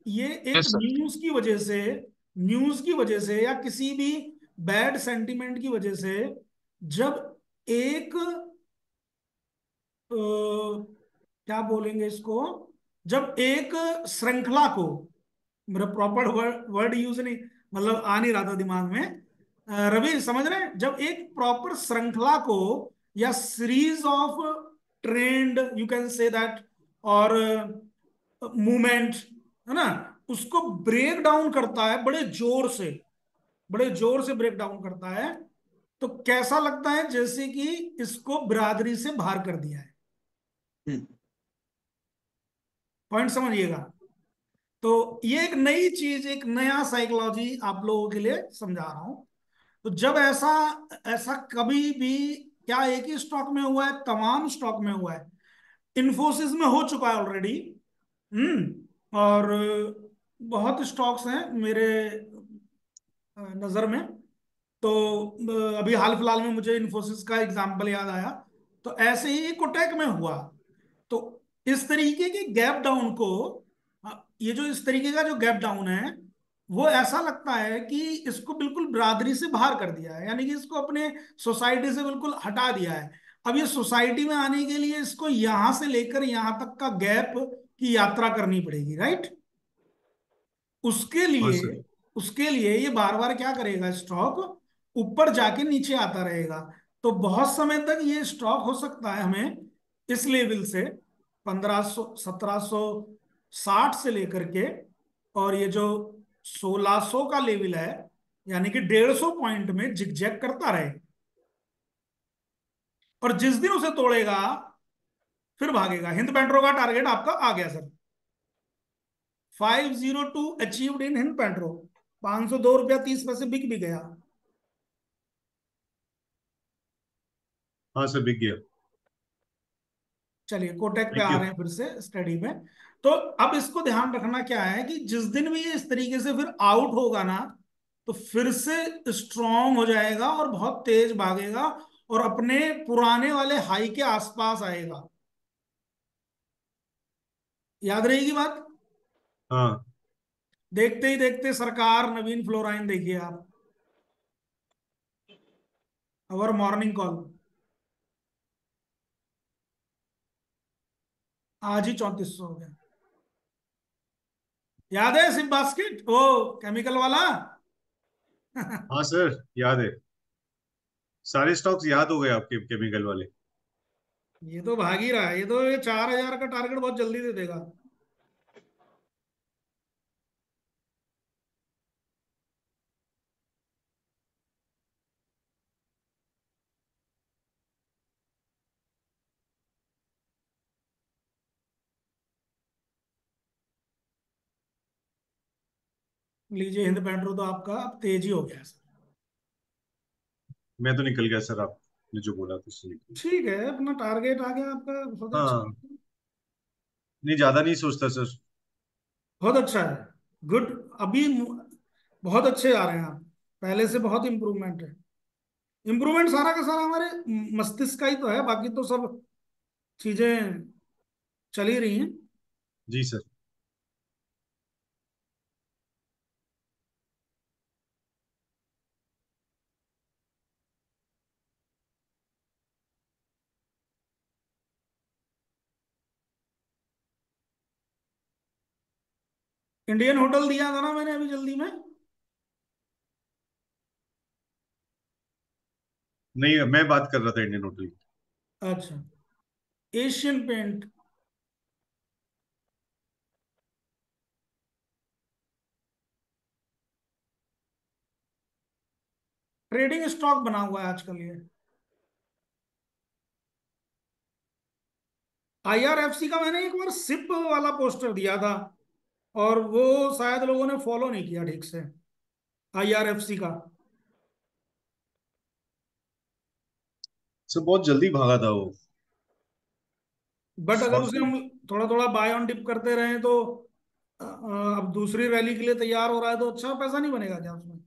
ये एक यस सर। न्यूज की वजह से या किसी भी बैड सेंटिमेंट की वजह से, जब एक क्या बोलेंगे इसको, जब एक श्रृंखला को, मेरा प्रॉपर वर्ड यूज नहीं, मतलब आ नहीं रहा था दिमाग में। रवि समझ रहे हैं, जब एक प्रॉपर श्रृंखला को या series of trend you can say that, और मूवमेंट, है ना, उसको ब्रेक डाउन करता है बड़े जोर से, बड़े जोर से ब्रेक डाउन करता है, तो कैसा लगता है जैसे कि इसको बिरादरी से बाहर कर दिया है। हम्म, पॉइंट समझिएगा। तो ये एक नई चीज, एक नया साइकोलॉजी आप लोगों के लिए समझा रहा हूं। तो जब ऐसा ऐसा कभी भी, क्या एक ही स्टॉक में हुआ है, तमाम स्टॉक में हुआ है। इन्फोसिस में हो चुका है ऑलरेडी। और बहुत स्टॉक्स हैं मेरे नजर में। तो अभी हाल फिलहाल में मुझे इन्फोसिस का एग्जांपल याद आया। तो ऐसे ही कोटक में हुआ। तो इस तरीके के गैप डाउन को, ये जो इस तरीके का जो गैप डाउन है, वो ऐसा लगता है कि इसको बिल्कुल बिरादरी से बाहर कर दिया है, यानी कि इसको अपने सोसाइटी से बिल्कुल हटा दिया है। अब ये सोसाइटी में आने के लिए इसको यहां से लेकर यहां तक का गैप की यात्रा करनी पड़ेगी, राइट? उसके हाँ लिए सर। उसके लिए ये बार बार क्या करेगा, स्टॉक ऊपर जाके नीचे आता रहेगा। तो बहुत समय तक ये स्टॉक हो सकता है हमें इस लेवल से, 1500 1760 से लेकर के, और ये जो 1600 का लेवल है, यानी कि 150 पॉइंट में जिगजैग करता रहे। और जिस दिन उसे तोड़ेगा, फिर भागेगा। हिंद पेट्रो का टारगेट आपका आ गया sir, 502 achieved in Hind petro. ₹502.30 बिक भी गया। हाँ सर बिक गया। चलिए कोटेक पे थैंक आ यू। रहे हैं फिर से स्टडी में। तो अब इसको ध्यान रखना क्या है कि जिस दिन भी ये इस तरीके से फिर आउट होगा ना, तो फिर से स्ट्रांग हो जाएगा और बहुत तेज भागेगा, और अपने पुराने वाले हाई के आसपास आएगा। याद रहेगी बात? हाँ देखते ही देखते सरकार नवीन फ्लोराइन देखिए आप, अवर मॉर्निंग कॉल, आज ही 3400 हो गया। याद है सिप बास्केट, वो केमिकल वाला? हाँ सर याद है। सारे स्टॉक्स याद हो गए आपके केमिकल वाले। ये तो भाग ही रहा है, ये 4000 का टारगेट बहुत जल्दी दे देगा। लीजिए, हिंद पेट्रो तो आपका अब तेज ही हो गया सर। मैं तो निकल गया सर, आपने जो बोला था उससे निकल ठीक है, अपना टारगेट आ गया आपका, बहुत गया। हाँ अच्छा। नहीं ज्यादा नहीं सोचता सर। बहुत अच्छा है, गुड। अभी बहुत अच्छे आ रहे हैं आप, पहले से बहुत इंप्रूवमेंट है। इंप्रूवमेंट सारा का सारा हमारे मस्तिष्क का ही तो है, बाकी तो सब चीजें चल ही रही हैं। जी सर। इंडियन होटल दिया था ना मैंने अभी जल्दी में। नहीं, मैं बात कर रहा था इंडियन होटल की। अच्छा, एशियन पेंट। ट्रेडिंग स्टॉक बना हुआ है आजकल ये। आईआरएफसी का मैंने एक बार सिप वाला पोस्टर दिया था, और वो शायद लोगों ने फॉलो नहीं किया ठीक से, आईआरएफसी का। सब बहुत जल्दी भागा था वो। बट अगर और उसे हम थोड़ा थोड़ा बाय ऑन डिप करते रहें तो अब दूसरी रैली के लिए तैयार हो रहा है, तो अच्छा पैसा नहीं बनेगा क्या उसमें?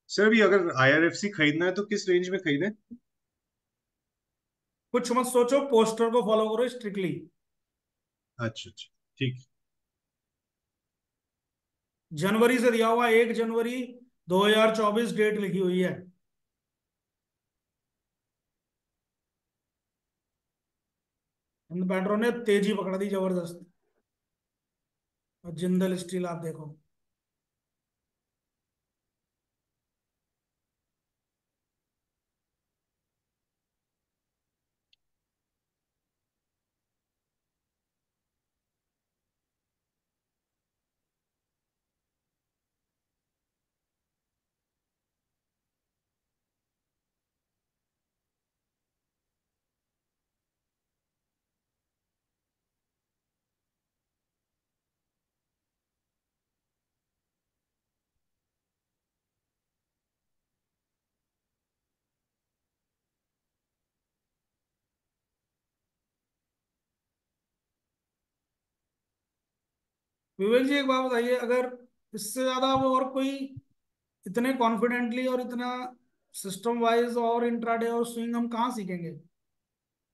सर अभी अगर आईआरएफसी खरीदना है तो किस रेंज में खरीदें? कुछ मत सोचो, पोस्टर को फॉलो करो स्ट्रिक्टली। अच्छा अच्छा, ठीक। जनवरी से दिया हुआ, 1 जनवरी 2024 डेट लिखी हुई है। इन बैटरों ने तेजी पकड़ दी जबरदस्त। और जिंदल स्टील आप देखो। विवेक जी एक बात बताइए, अगर इससे ज्यादा वो और कोई इतने कॉन्फिडेंटली और इतना सिस्टम वाइज और इंट्राडे और स्विंग हम कहाँ सीखेंगे?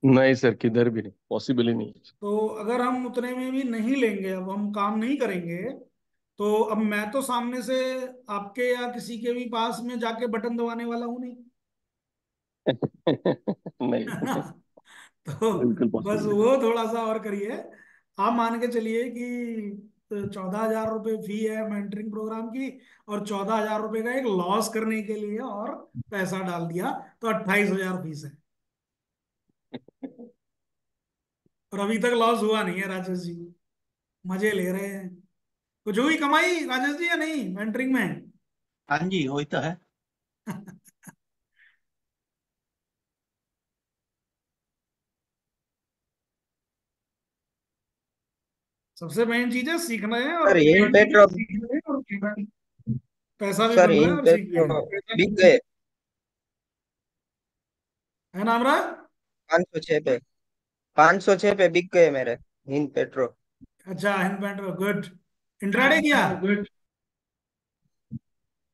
नहीं सर, किधर भी नहीं, पॉसिबल ही नहीं है। तो अगर हम उतने में भी नहीं लेंगे, अब हम काम नहीं करेंगे, तो अब मैं तो सामने से आपके या किसी के भी पास में जाके बटन दबाने वाला हूं नहीं। है ना? नहीं, तो बिल्कुल बस पॉसिबल नहीं। वो थोड़ा सा और करिए। आप मान के चलिए कि 14,000 रुपये फी है मेंटरिंग प्रोग्राम की, और 14,000 रुपये का एक लॉस करने के लिए और पैसा डाल दिया, तो 28,000 फीस है। और अभी तक लॉस हुआ नहीं है राजेश जी, मजे ले रहे हैं। कुछ हुई कमाई राजेश जी या नहीं मेंटरिंग में? हाँ जी, वही तो है। सबसे मेन चीज है सीखना है, और सर इन पेट्रो पैसा भी सर बन रहा है इन और सीख भी पेट्रो रहे बिक गए हैं। है ना हमरा? 506 पे। 506 पे बिक गए मेरे इन पेट्रो। अच्छा, हिंद बैंक, गुड। इंट्राडे किया?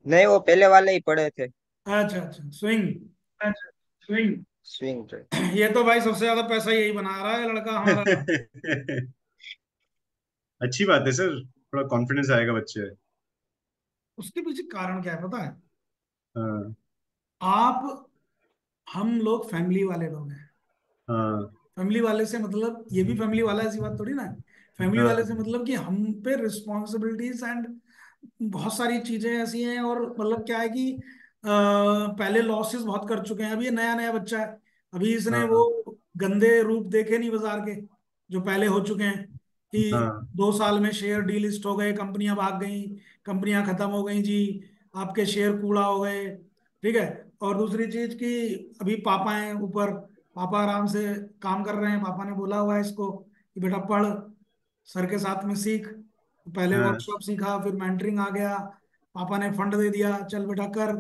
नहीं, वो पहले वाले ही पड़े थे। अच्छा अच्छा, स्विंग। Swing trade. ये तो भाई सबसे ज्यादा पैसा यही बना रहा है लड़का हमारा। अच्छी बात है सर, थोड़ा कॉन्फिडेंस आएगा बच्चे। उसके पीछे कारण क्या है पता है? हाँ आप, हम लोग फैमिली वाले लोग हैं। हाँ फैमिली वाले से मतलब ये भी फैमिली वाला है, ऐसी बात थोड़ी ना है। फैमिली वाले से हाँ मतलब कि हम पे रिस्पॉन्सिबिलिटीज एंड बहुत सारी चीजें ऐसी हैं, और मतलब क्या है कि पहले लॉसेस बहुत कर चुके हैं। अभी ये नया नया बच्चा है, अभी इसने वो हाँ गंदे रूप देखे नहीं बाजार के जो पहले हो चुके हैं, कि हाँ 2 साल में शेयर डीलिस्ट हो गए, कंपनियां भाग गई, कंपनियां खत्म हो गई जी, आपके शेयर कूड़ा हो गए। ठीक है? और दूसरी चीज कि अभी पापा हैं ऊपर, पापा आराम से काम कर रहे हैं, पापा ने बोला हुआ है इसको कि बेटा पढ़, सर के साथ में सीख। पहले हाँ वर्कशॉप सीखा, फिर मेंटरिंग आ गया, पापा ने फंड दे दिया, चल बेटा कर।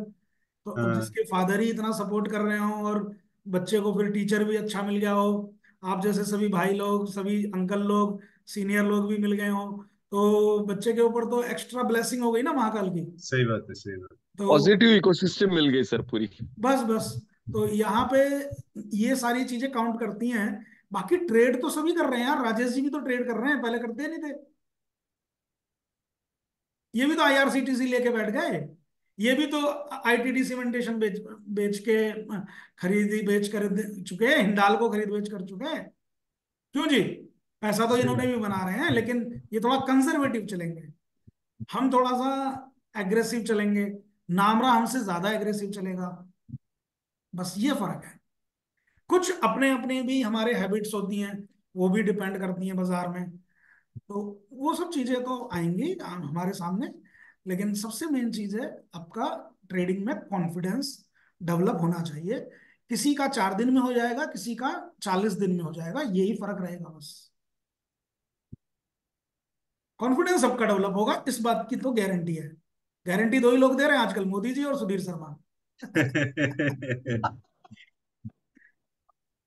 तो अब हाँ। जिसके फादर ही इतना सपोर्ट कर रहे हो और बच्चे को फिर टीचर भी अच्छा मिल गया हो, आप जैसे सभी भाई लोग, सभी अंकल लोग, सीनियर लोग भी मिल गए हो, तो बच्चे के ऊपर तो एक्स्ट्रा ब्लेसिंग हो गई ना महाकाल की। सही बात है, सही बात। तो पॉजिटिव इकोसिस्टम मिल गई सर पूरी। बस बस, तो यहाँ पे ये सारी चीजें काउंट करती हैं। बाकी ट्रेड तो सभी कर रहे हैं यार, राजेश जी भी तो ट्रेड कर रहे हैं, पहले करते नहीं थे। ये भी तो आईआरसीटीसी लेके बैठ गए, ये भी तो आईटीडी सीमेंटेशन बेच बेच के खरीदी बेच कर दे चुके हैं, हिंडाल को खरीद बेच कर चुके हैं। क्यों जी? पैसा तो सही इन्होंने भी बना रहे हैं, लेकिन ये थोड़ा कंजर्वेटिव चलेंगे, हम थोड़ा सा एग्रेसिव चलेंगे, नामरा हमसे ज्यादा एग्रेसिव चलेगा। बस ये फर्क है। कुछ अपने अपने भी हमारे हैबिट्स होती हैं, वो भी डिपेंड करती हैं बाजार में। तो वो सब चीजें तो आएंगी हमारे सामने, लेकिन सबसे मेन चीज है आपका ट्रेडिंग में कॉन्फिडेंस डेवलप होना चाहिए। किसी का 4 दिन में हो जाएगा, किसी का 40 दिन में हो जाएगा, यही फर्क रहेगा बस। कॉन्फिडेंस सबका डेवलप होगा, इस बात की तो गारंटी है। गारंटी दो ही लोग दे रहे हैं आजकल, मोदी जी और सुधीर शर्मा।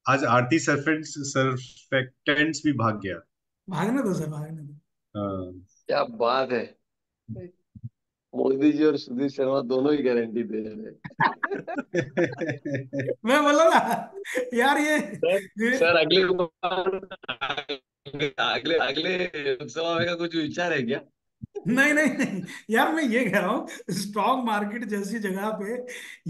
आज आरती सर्फेक्टेंट्स भी भाग गया। भागने दो सर, भागने दो। हाँ। क्या बात है, मोदी जी और सुधीर शर्मा दोनों ही गारंटी दे रहे हैं। मैं बोला ना यार, सर, ये सर अगले अगले अगले लोकसभा में का कुछ विचार है क्या? नहीं नहीं नहीं यार, मैं ये कह रहा हूँ स्टॉक मार्केट जैसी जगह पे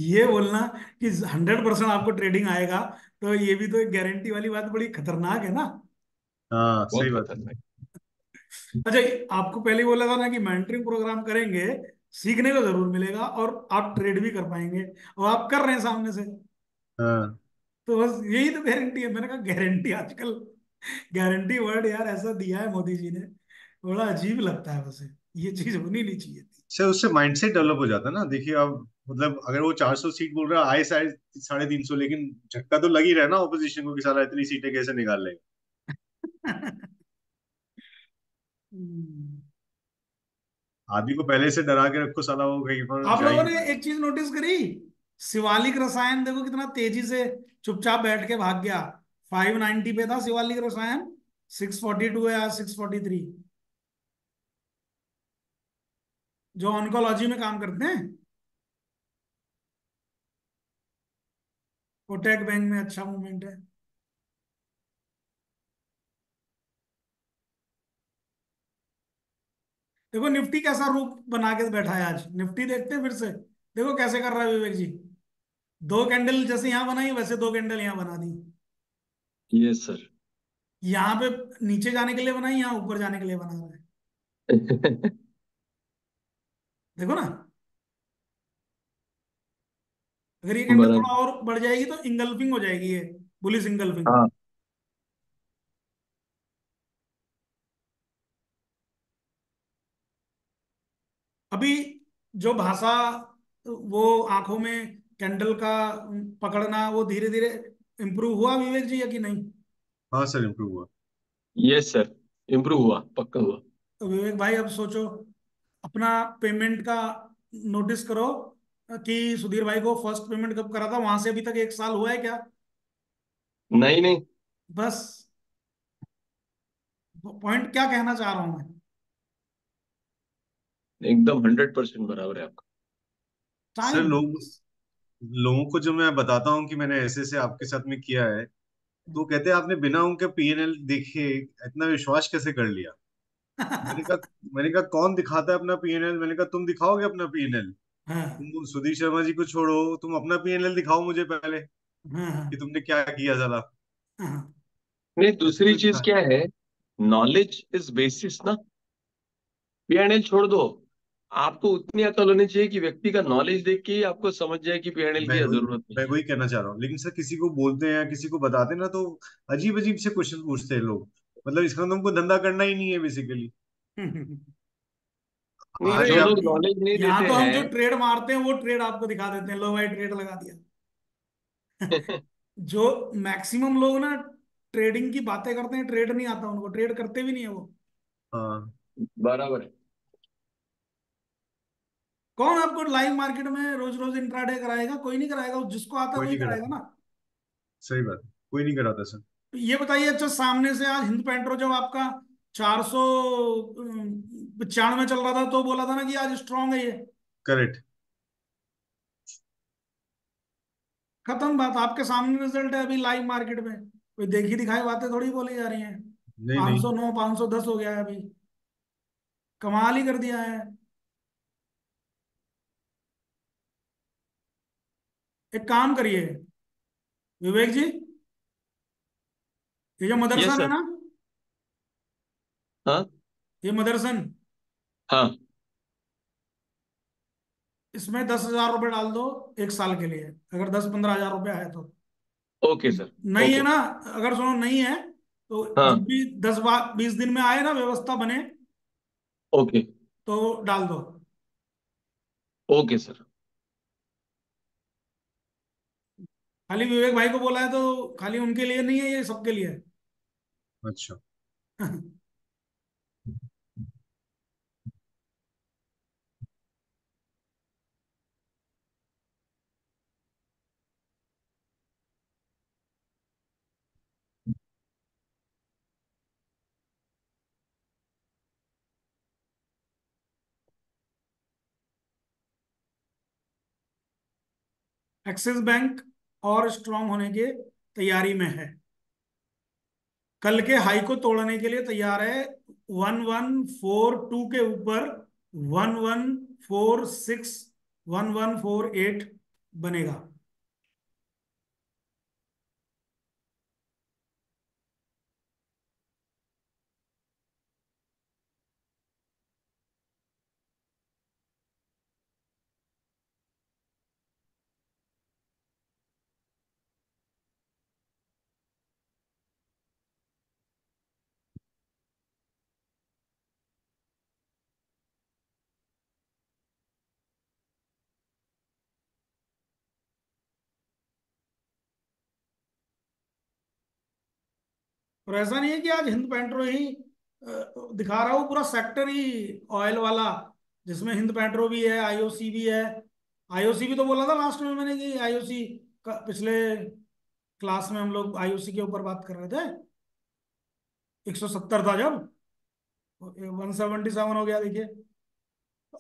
ये बोलना कि 100% आपको ट्रेडिंग आएगा, तो ये भी तो एक गारंटी वाली बात बड़ी खतरनाक है ना। हाँ सही बहुत बात है। खतरनाक। अच्छा, आपको पहले ही बोला था ना कि मेंटरिंग प्रोग्राम करेंगे, सीखने को जरूर मिलेगा और आप ट्रेड भी कर पाएंगे, और आप कर रहे हैं सामने से। हाँ तो बस यही तो गारंटी है, मैंने कहा गारंटी आजकल, गारंटी वर्ड यार ऐसा दिया है मोदी जी ने, बड़ा अजीब लगता है वैसे, ये चीज होनी नहीं चाहिए थी। सर, उससे माइंडसेट डेवलप हो जाता है ना। देखिए अब, मतलब अगर वो 400 सीट बोल रहा है, आए शायद 350, लेकिन झटका तो लग ही रहा है ना ऑपोजिशन को कि साला इतनी सीटें कैसे निकाल लेगा। हम्म। आदमी को पहले से डरा के रखो, साला वो कहीं पर आप जा ही लोगों नहीं ने पाएगा। एक चीज नोटिस करी, शिवालिक रसायन देखो कितना तेजी से चुपचाप बैठ के भाग गया। 590 पे था शिवालिक रसायन, 642 है आज, 643। जो ऑन्कोलॉजी में काम करते हैं, कोटक बैंक में अच्छा मूवमेंट है। देखो निफ्टी कैसा रूप बना के बैठा है आज, निफ्टी देखते हैं फिर से, देखो कैसे कर रहा है विवेक जी। 2 कैंडल जैसे यहाँ बनाई, वैसे 2 कैंडल यहाँ बना दी। Yes sir. यहाँ पे नीचे जाने के लिए बनाई, यहाँ ऊपर जाने के लिए बना रहा है। देखो ना, अगर ये कैंडल बराबर। थोड़ा और बढ़ जाएगी तो इंगल्फिंग हो जाएगी, ये बुलिश इंगल्फिंग। हाँ। अभी जो भाषा, वो आंखों में कैंडल का पकड़ना, वो धीरे धीरे इम्प्रूव हुआ विवेक जी, या कि नहीं? हाँ सर, इम्प्रूव हुआ। यस सर, इम्प्रूव हुआ, पक्का हुआ। तो विवेक भाई अब सोचो, अपना पेमेंट का नोटिस करो कि सुधीर भाई को फर्स्ट पेमेंट कब करा था, वहां से अभी तक 1 साल हुआ है क्या? नहीं नहीं, बस पॉइंट क्या कहना चाह रहा हूं मैं, एकदम 100% बराबर है आपका। Sir, time. लोगों को जो मैं बताता हूँ कि मैंने ऐसे ऐसे आपके साथ में किया है, तो कहते हैं आपने बिना उनके पीएनएल देखे इतना विश्वास कैसे कर लिया। मैंने कहा कौन दिखाता है अपना पीएनएल? मैंने कहा तुम दिखाओगे अपना पीएनएल? हाँ तुम सुधीर शर्मा जी को छोड़ो, तुम अपना पीएनएल दिखाओ मुझे पहले हाँ कि हाँ तुमने क्या किया साला। हाँ। नहीं, ऐसे दूसरी तो चीज दिखा। क्या है, नॉलेज इज बेसिस ना। पीएनएल छोड़ दो, आपको उतनी अकल होनी चाहिए कि व्यक्ति का नॉलेज देख के ही आपको समझ जाए कि पीएनएल मैं की वही जरूरत नहीं मैं है। वही कहना चाह रहा हूँ, लेकिन सर किसी को बोलते हैं या किसी को बताते हैं ना, तो अजीब अजीब से क्वेश्चन पूछते हैं लोग। मतलब इसका तुमको धंधा करना ही नहीं है बेसिकली। नहीं आज तो जो आप लोग नॉलेज नहीं यहाँ देते तो हम जो हैं ट्रेड मारते हैं वो ट्रेड आपको दिखा देते हैं, लो भाई ट्रेड लगा दिया। जो मैक्सिमम लोग ना ट्रेडिंग की बातें करते हैं, ट्रेड नहीं आता उनको, ट्रेड करते भी नहीं है वो। हाँ, बराबर है। कौन आपको लाइव मार्केट में रोज रोज इंट्राडे कराएगा? कोई नहीं कराएगा, जिसको आता है कोई वही नहीं कराएगा कराता। ना। सही बात है, कोई नहीं कराता सर। तो ये बताइए, अच्छा सामने से आज हिंद पेट्रो जब आपका 495 चल रहा था तो बोला था ना कि आज स्ट्रांग है ये। करेक्ट। खत्म बात, आपके सामने रिजल्ट है अभी लाइव मार्केट में। कोई देखी दिखाई बातें थोड़ी बोली जा रही हैं। नहीं नहीं। 509 510 हो गया है अभी, कमाल ही कर दिया है। एक काम करिए विवेक जी, ये जो यस मदरसन है सर। ना, हाँ ये मदरसन, हाँ। इसमें 10,000 रुपये डाल दो 1 साल के लिए, अगर 10-15 हजार रुपये आए तो। Okay sir. नहीं है ओके। ना? अगर सुनो नहीं है तो जब हाँ। भी 10-20 दिन में आए ना, व्यवस्था बने, ओके। तो डाल दो। Okay sir. खाली विवेक भाई को बोला है तो खाली उनके लिए नहीं है, ये सबके लिए अच्छा। है। एक्सिस बैंक और स्ट्रांग होने के तैयारी में है, कल के हाई को तोड़ने के लिए तैयार है। 1142 के ऊपर 1146 1148 बनेगा। और ऐसा नहीं है कि आज हिंद पेट्रो ही दिखा रहा हूँ, पूरा सेक्टर ही ऑयल वाला, जिसमें हिंद पेट्रो भी है, आईओसी भी है। आईओसी भी तो बोला था लास्ट में मैंने कि आईओसी का, पिछले क्लास में हम लोग आईओसी के ऊपर बात कर रहे थे, 170 था जब, 177 हो गया देखिए।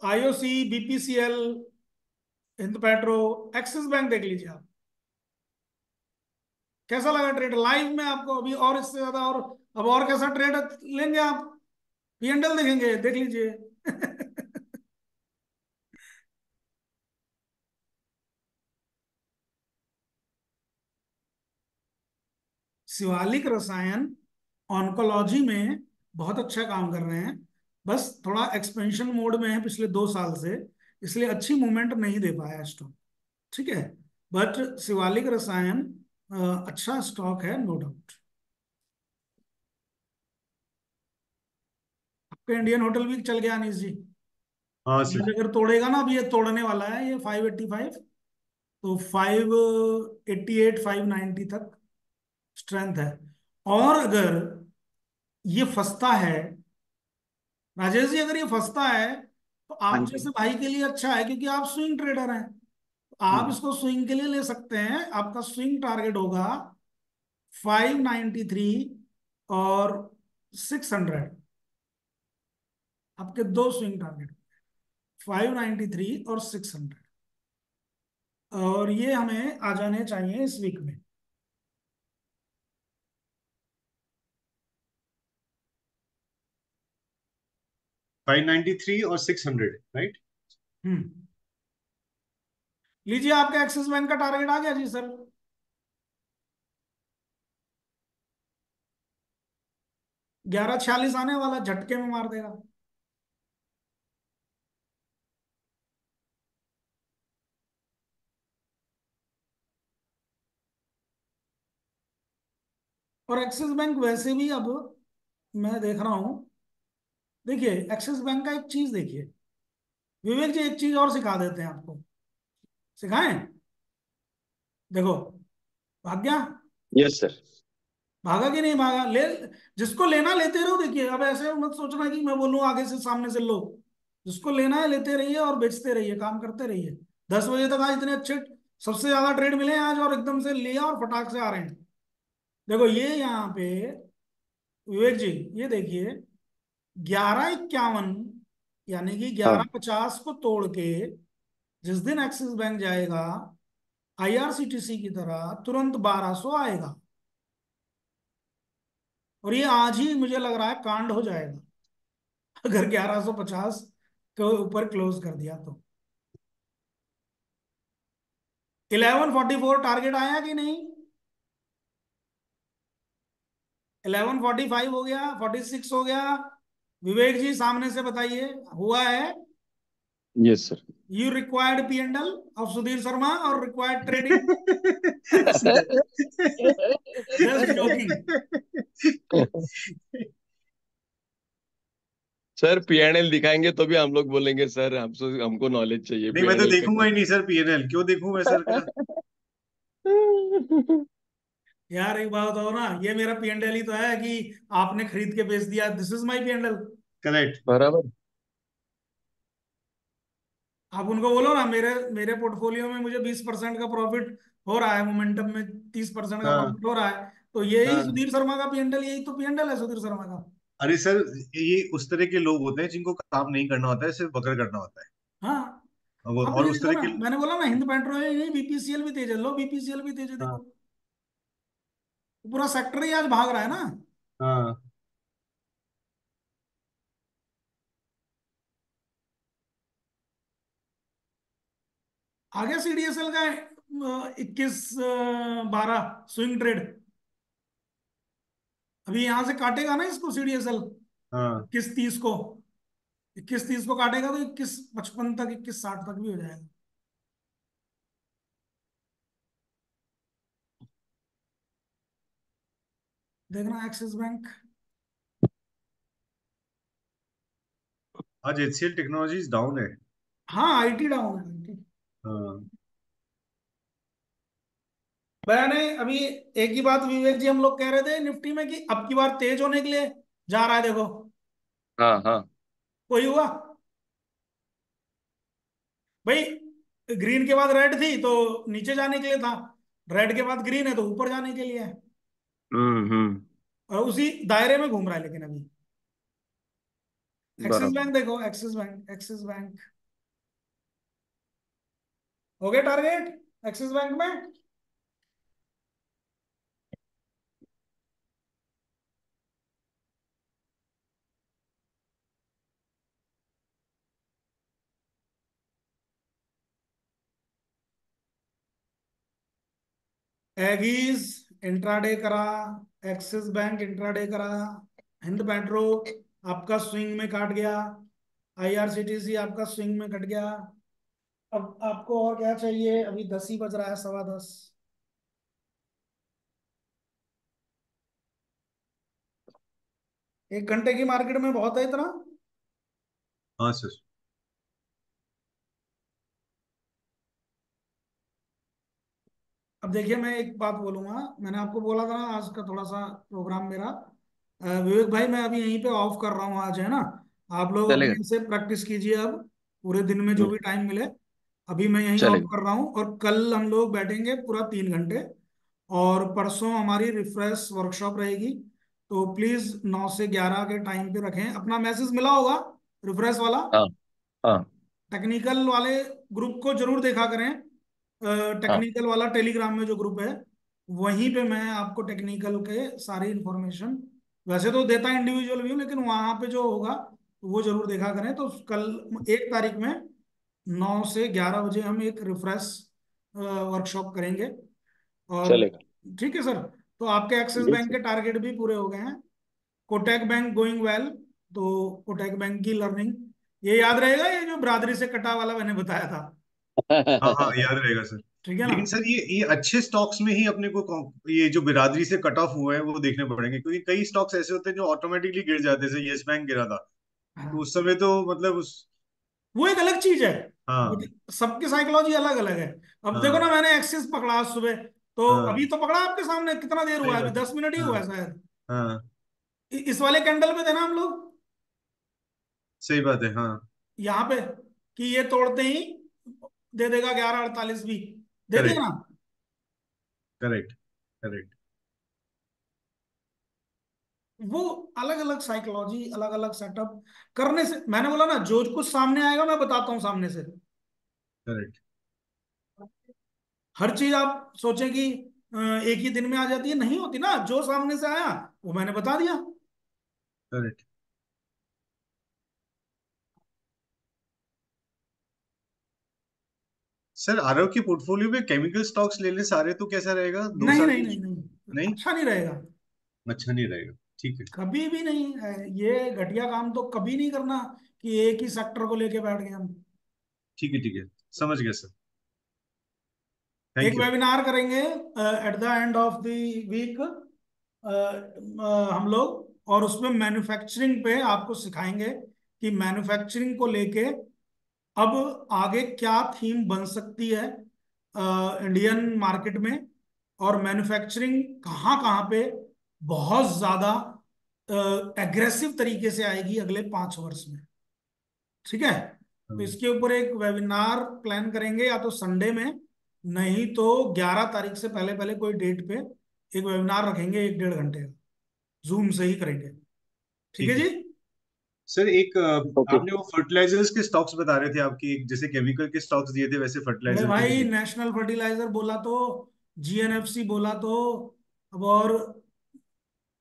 IOC, BPCL, Hind petro, axis bank देख लीजिए आप। कैसा लगा ट्रेड लाइव में आपको अभी? और इससे ज्यादा और अब और कैसा ट्रेड लेंगे आप? पीएनडल देखेंगे, देख लीजिए। शिवालिक रसायन ऑन्कोलॉजी में बहुत अच्छा काम कर रहे हैं, बस थोड़ा एक्सपेंशन मोड में है पिछले 2 साल से, इसलिए अच्छी मूवमेंट नहीं दे पाया स्टॉक। ठीक है, बट शिवालिक रसायन अच्छा स्टॉक है, नो डाउट। आपका इंडियन होटल भी चल गया अनीश जी। हाँ आज सर। अगर तोड़ेगा ना, अभी ये तोड़ने वाला है ये 585, तो 588 590 तक स्ट्रेंथ है। और अगर ये फंसता है, राजेश जी, अगर ये फंसता है तो हाँ आप जी। जैसे भाई के लिए अच्छा है, क्योंकि आप स्विंग ट्रेडर हैं। आप हम्म। इसको स्विंग के लिए ले सकते हैं, आपका स्विंग टारगेट होगा 593 और 600। आपके दो स्विंग टारगेट, 593 और 600, और ये हमें आ जाने चाहिए इस वीक में। 593 और 600, राइट। हम्म, लीजिए आपका एक्सिस बैंक का टारगेट आ गया जी सर। 1146 आने वाला, झटके में मार देगा। और एक्सिस बैंक वैसे भी अब मैं देख रहा हूं, देखिए एक्सिस बैंक का एक चीज देखिए, विवेक जी एक चीज और सिखा देते हैं आपको। सिखाएं? देखो, भाग गया। Yes sir. भागा कि नहीं भागा? ले, जिसको लेना लेते रहो। देखिए, अब ऐसे मत सोचना कि मैं बोलूं आगे से सामने से लो। जिसको लेना है लेते रहिए और बेचते रहिए, काम करते रहिए। 10 बजे तक आज इतने अच्छे, सबसे ज्यादा ट्रेड मिले हैं आज, और एकदम से लिया और फटाक से आ रहे हैं। देखो ये यहाँ पे, विवेक जी, ये देखिए, 11:51, यानी कि ग्यारह हाँ पचास को तोड़ के जिस दिन एक्सिस बैंक जाएगा आईआरसीटीसी की तरह, तुरंत 1200 आएगा। और ये आज ही मुझे लग रहा है कांड हो जाएगा, अगर 1150 के ऊपर क्लोज कर दिया तो। 1144 टारगेट आया कि नहीं? 1145 हो गया, 46 हो गया। विवेक जी सामने से बताइए, हुआ है? Yes sir. You required P and L of Sudhir Sharma और required trading? Just joking. Sir PNL दिखाएंगे तो भी हम लोग बोलेंगे सर हमसे हमको नॉलेज चाहिए नहीं, मैं तो पीएनएल का देखूंगा क्या। ही नहीं सर पीएनएल, क्यों देखूं मैं सर का? यार एक बात बताओ ना, ये मेरा पी एंड एल ही तो है कि आपने खरीद के बेच दिया। This is my P and L. Correct. बराबर। आप उनको बोलो ना, मेरे मेरे पोर्टफोलियो में मुझे 20% का प्रॉफिट हो रहा है, मोमेंटम में 30% का हाँ प्रॉफिट हो रहा है, तो यही हाँ। सुधीर शर्मा का पीएनडल, यही तो पीएनडल है सुधीर शर्मा का। अरे सर, ये उस तरह के लोग होते हैं जिनको काम नहीं करना होता है, सिर्फ बकर करना होता है। हाँ। और आप और ये उस देखो तरह ना, के। मैंने बोला ना, हिंद पेट्रोल नहीं, बीपीसीएल भी तेज है। लो, बीपीसीएल भी तेज है, हाँ देखो। पूरा सेक्टर ही आज भाग रहा है ना। हाँ। आ गया सीडीएसएल का 21/12 स्विंग ट्रेड। अभी यहां से काटेगा ना इसको सीडीएसएल, हाँ 21/30 को। 21/30 को काटेगा तो 21/55 तक, 21/60 तक भी हो जाएगा। देखना एक्सिस बैंक। आज एचसीएल टेक्नोलॉजीज डाउन है। हाँ, आईटी डाउन है, IT। हाँ मैंने अभी एक ही बात विवेक जी हम लोग कह रहे थे निफ्टी में कि अब की बार तेज होने के लिए जा रहा है, देखो। हाँ हाँ। कोई हुआ भाई? ग्रीन के बाद रेड थी तो नीचे जाने के लिए था, रेड के बाद ग्रीन है तो ऊपर जाने के लिए है। हम्म। और उसी दायरे में घूम रहा है लेकिन अभी। एक्सिस बराबर। बैंक देखो, एक्सिस बैंक, एक्सिस बैंक हो गया टारगेट एक्सिस बैंक में। एगीज इंट्राडे करा, एक्सिस बैंक इंट्राडे करा, हिंद पेट्रो आपका स्विंग में काट गया, आईआरसीटीसी आपका स्विंग में कट गया। अब आपको और क्या चाहिए? अभी 10 ही बज रहा है, 10:15। 1 घंटे की मार्केट में बहुत है इतना। हाँ सर। अब देखिए, मैं एक बात बोलूंगा, मैंने आपको बोला था ना आज का थोड़ा सा प्रोग्राम मेरा। विवेक भाई, मैं अभी यहीं पे ऑफ कर रहा हूँ आज, है ना? आप लोग चलेगा। अपने से प्रैक्टिस कीजिए अब, पूरे दिन में जो हम्म, भी टाइम मिले। अभी मैं यहीं ऑफ चलेगा। कर रहा हूँ, और कल हम लोग बैठेंगे पूरा 3 घंटे। और परसों हमारी रिफ्रेश वर्कशॉप रहेगी। तो प्लीज 9 से 11 के टाइम पे रखें। अपना मैसेज मिला होगा रिफ्रेश वाला। हाँ हाँ टेक्निकल वाले ग्रुप को जरूर देखा करें। हाँ। टेक्निकल वाला टेलीग्राम में जो ग्रुप है, वहीं पे मैं आपको टेक्निकल के सारी इंफॉर्मेशन, वैसे तो देता इंडिविजुअल भी हूँ, लेकिन वहां पे जो होगा वो जरूर देखा करें। तो कल 1 तारीख में 9 से 11 बजे हम एक रिफ्रेश वर्कशॉप करेंगे। और चलेगा। ठीक है सर। तो आपके एक्सिस यस बैंक सर। के टारगेट भी पूरे हो गए हैं। Kotak bank going well. तो कोटक बैंक की लर्निंग, ये याद रहेगा, ये जो बिरादरी से कटा वाला मैंने बताया था। हाँ हाँ, याद रहेगा सर। ठीक है ना? लेकिन सर ये अच्छे स्टॉक्स में ही अपने को ये जो बिरादरी से कट ऑफ हुए हैं वो देखने पड़ेंगे, क्योंकि कई स्टॉक्स ऐसे होते हैं जो ऑटोमेटिकली गिर जाते हैं, जैसे यस बैंक गिरा था। तो हाँ। उस समय तो मतलब वो एक अलग चीज है। हाँ सबकी साइकोलॉजी अलग अलग है। अब देखो ना, हाँ मैंने एक्सिस पकड़ा आज सुबह, तो हाँ, अभी तो पकड़ा आपके सामने, कितना देर सही हुआ है अभी? बात है। 10 मिनट ही हुआ हाँ है शायद। हाँ, इस वाले कैंडल पे थे ना हम लोग, सही बात है। हाँ, यहाँ पे, कि ये तोड़ते ही दे देगा 11:48 भी, दे दिया करेक्ट ना। Correct correct. वो अलग अलग साइकोलॉजी, अलग अलग सेटअप करने से, मैंने बोला ना, जो कुछ सामने आएगा मैं बताता हूँ सामने से। करेक्ट हर चीज आप सोचें कि एक ही दिन में आ जाती है, नहीं होती ना। जो सामने से आया वो मैंने बता दिया। करेक्ट। सर आरव की पोर्टफोलियो में केमिकल स्टॉक्स ले लें सारे तो कैसा रहेगा, दो नहीं साल नहीं की? नहीं नहीं, नहीं, अच्छा नहीं रहेगा। अच्छा नहीं रहेगा। ठीक है कभी भी नहीं है। ये घटिया काम तो कभी नहीं करना, कि एक ही सेक्टर को लेके बैठ गए हम। ठीक है ठीक है, समझ गया सर। एक थैंक यू। वेबिनार करेंगे at the end of the week हम लोग, और उसमें मैन्युफैक्चरिंग पे आपको सिखाएंगे कि मैन्युफैक्चरिंग को लेके अब आगे क्या थीम बन सकती है इंडियन मार्केट में, और मैन्युफैक्चरिंग कहाँ कहाँ पे बहुत ज्यादा एग्रेसिव तरीके से आएगी अगले 5 वर्ष में। ठीक है, तो इसके ऊपर एक वेबिनार प्लान करेंगे, या तो संडे में, नहीं तो 11 तारीख से पहले पहले कोई डेट पे एक वेबिनार रखेंगे, 1-1.5 घंटे का, जूम से ही करेंगे। ठीक है ठीक है जी। सर। एक ओके। आपने वो फर्टिलाइजर्स के स्टॉक्स बता रहे थे आपकी, जैसे केमिकल के स्टॉक्स दिए थे वैसे अरे फर्टिलाइजर के भी भाई, दिए। नेशनल फर्टिलाइजर बोला तो, जीएनएफसी बोला तो, अब और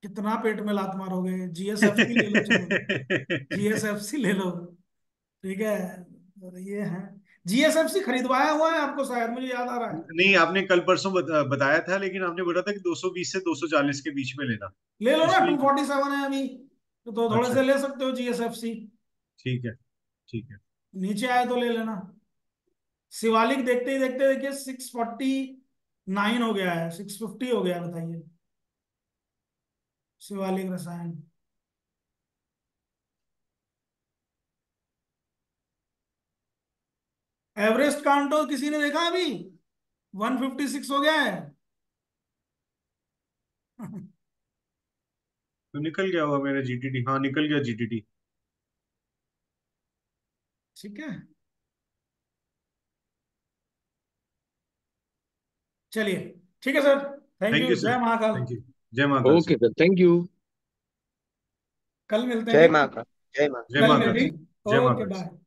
कितना पेट में लात मारोगे? जीएसएफसी ले लो, चलो जीएसएफसी ले लो। ठीक है, और ये है, जीएसएफसी खरीदवाया हुआ है आपको शायद, मुझे याद आ रहा है। नहीं, आपने कल परसों बताया था, लेकिन आपने बोला था कि 220 से 240 के बीच में लेना। ले लो ना, इसलिए 247 है अभी, तो थोड़े अच्छा, से ले सकते हो जीएसएफसी। ठीक है ठीक है। नीचे आए तो ले लेना। शिवालिक देखते ही देखते देखिए 649 हो गया है, 650 हो गया है, बताइए। शिवालिक रसायन, एवरेस्ट काउंटो किसी ने देखा अभी? 156 हो गया है। तो निकल गया होगा मेरा जीटीटी। हाँ, निकल गया जीटीटी। ठीक है, चलिए, ठीक है sir. Thank thank you, you sir. जय महाकाल। Thank you. जय Mahakal okay sir. Sir, thank you. कल मिलते हैं, जय ठीक। महाकाल। जय महाकाल। जय कल में, महाकाल सर। ठीक। जय ओके, महाकाल सर। बाय।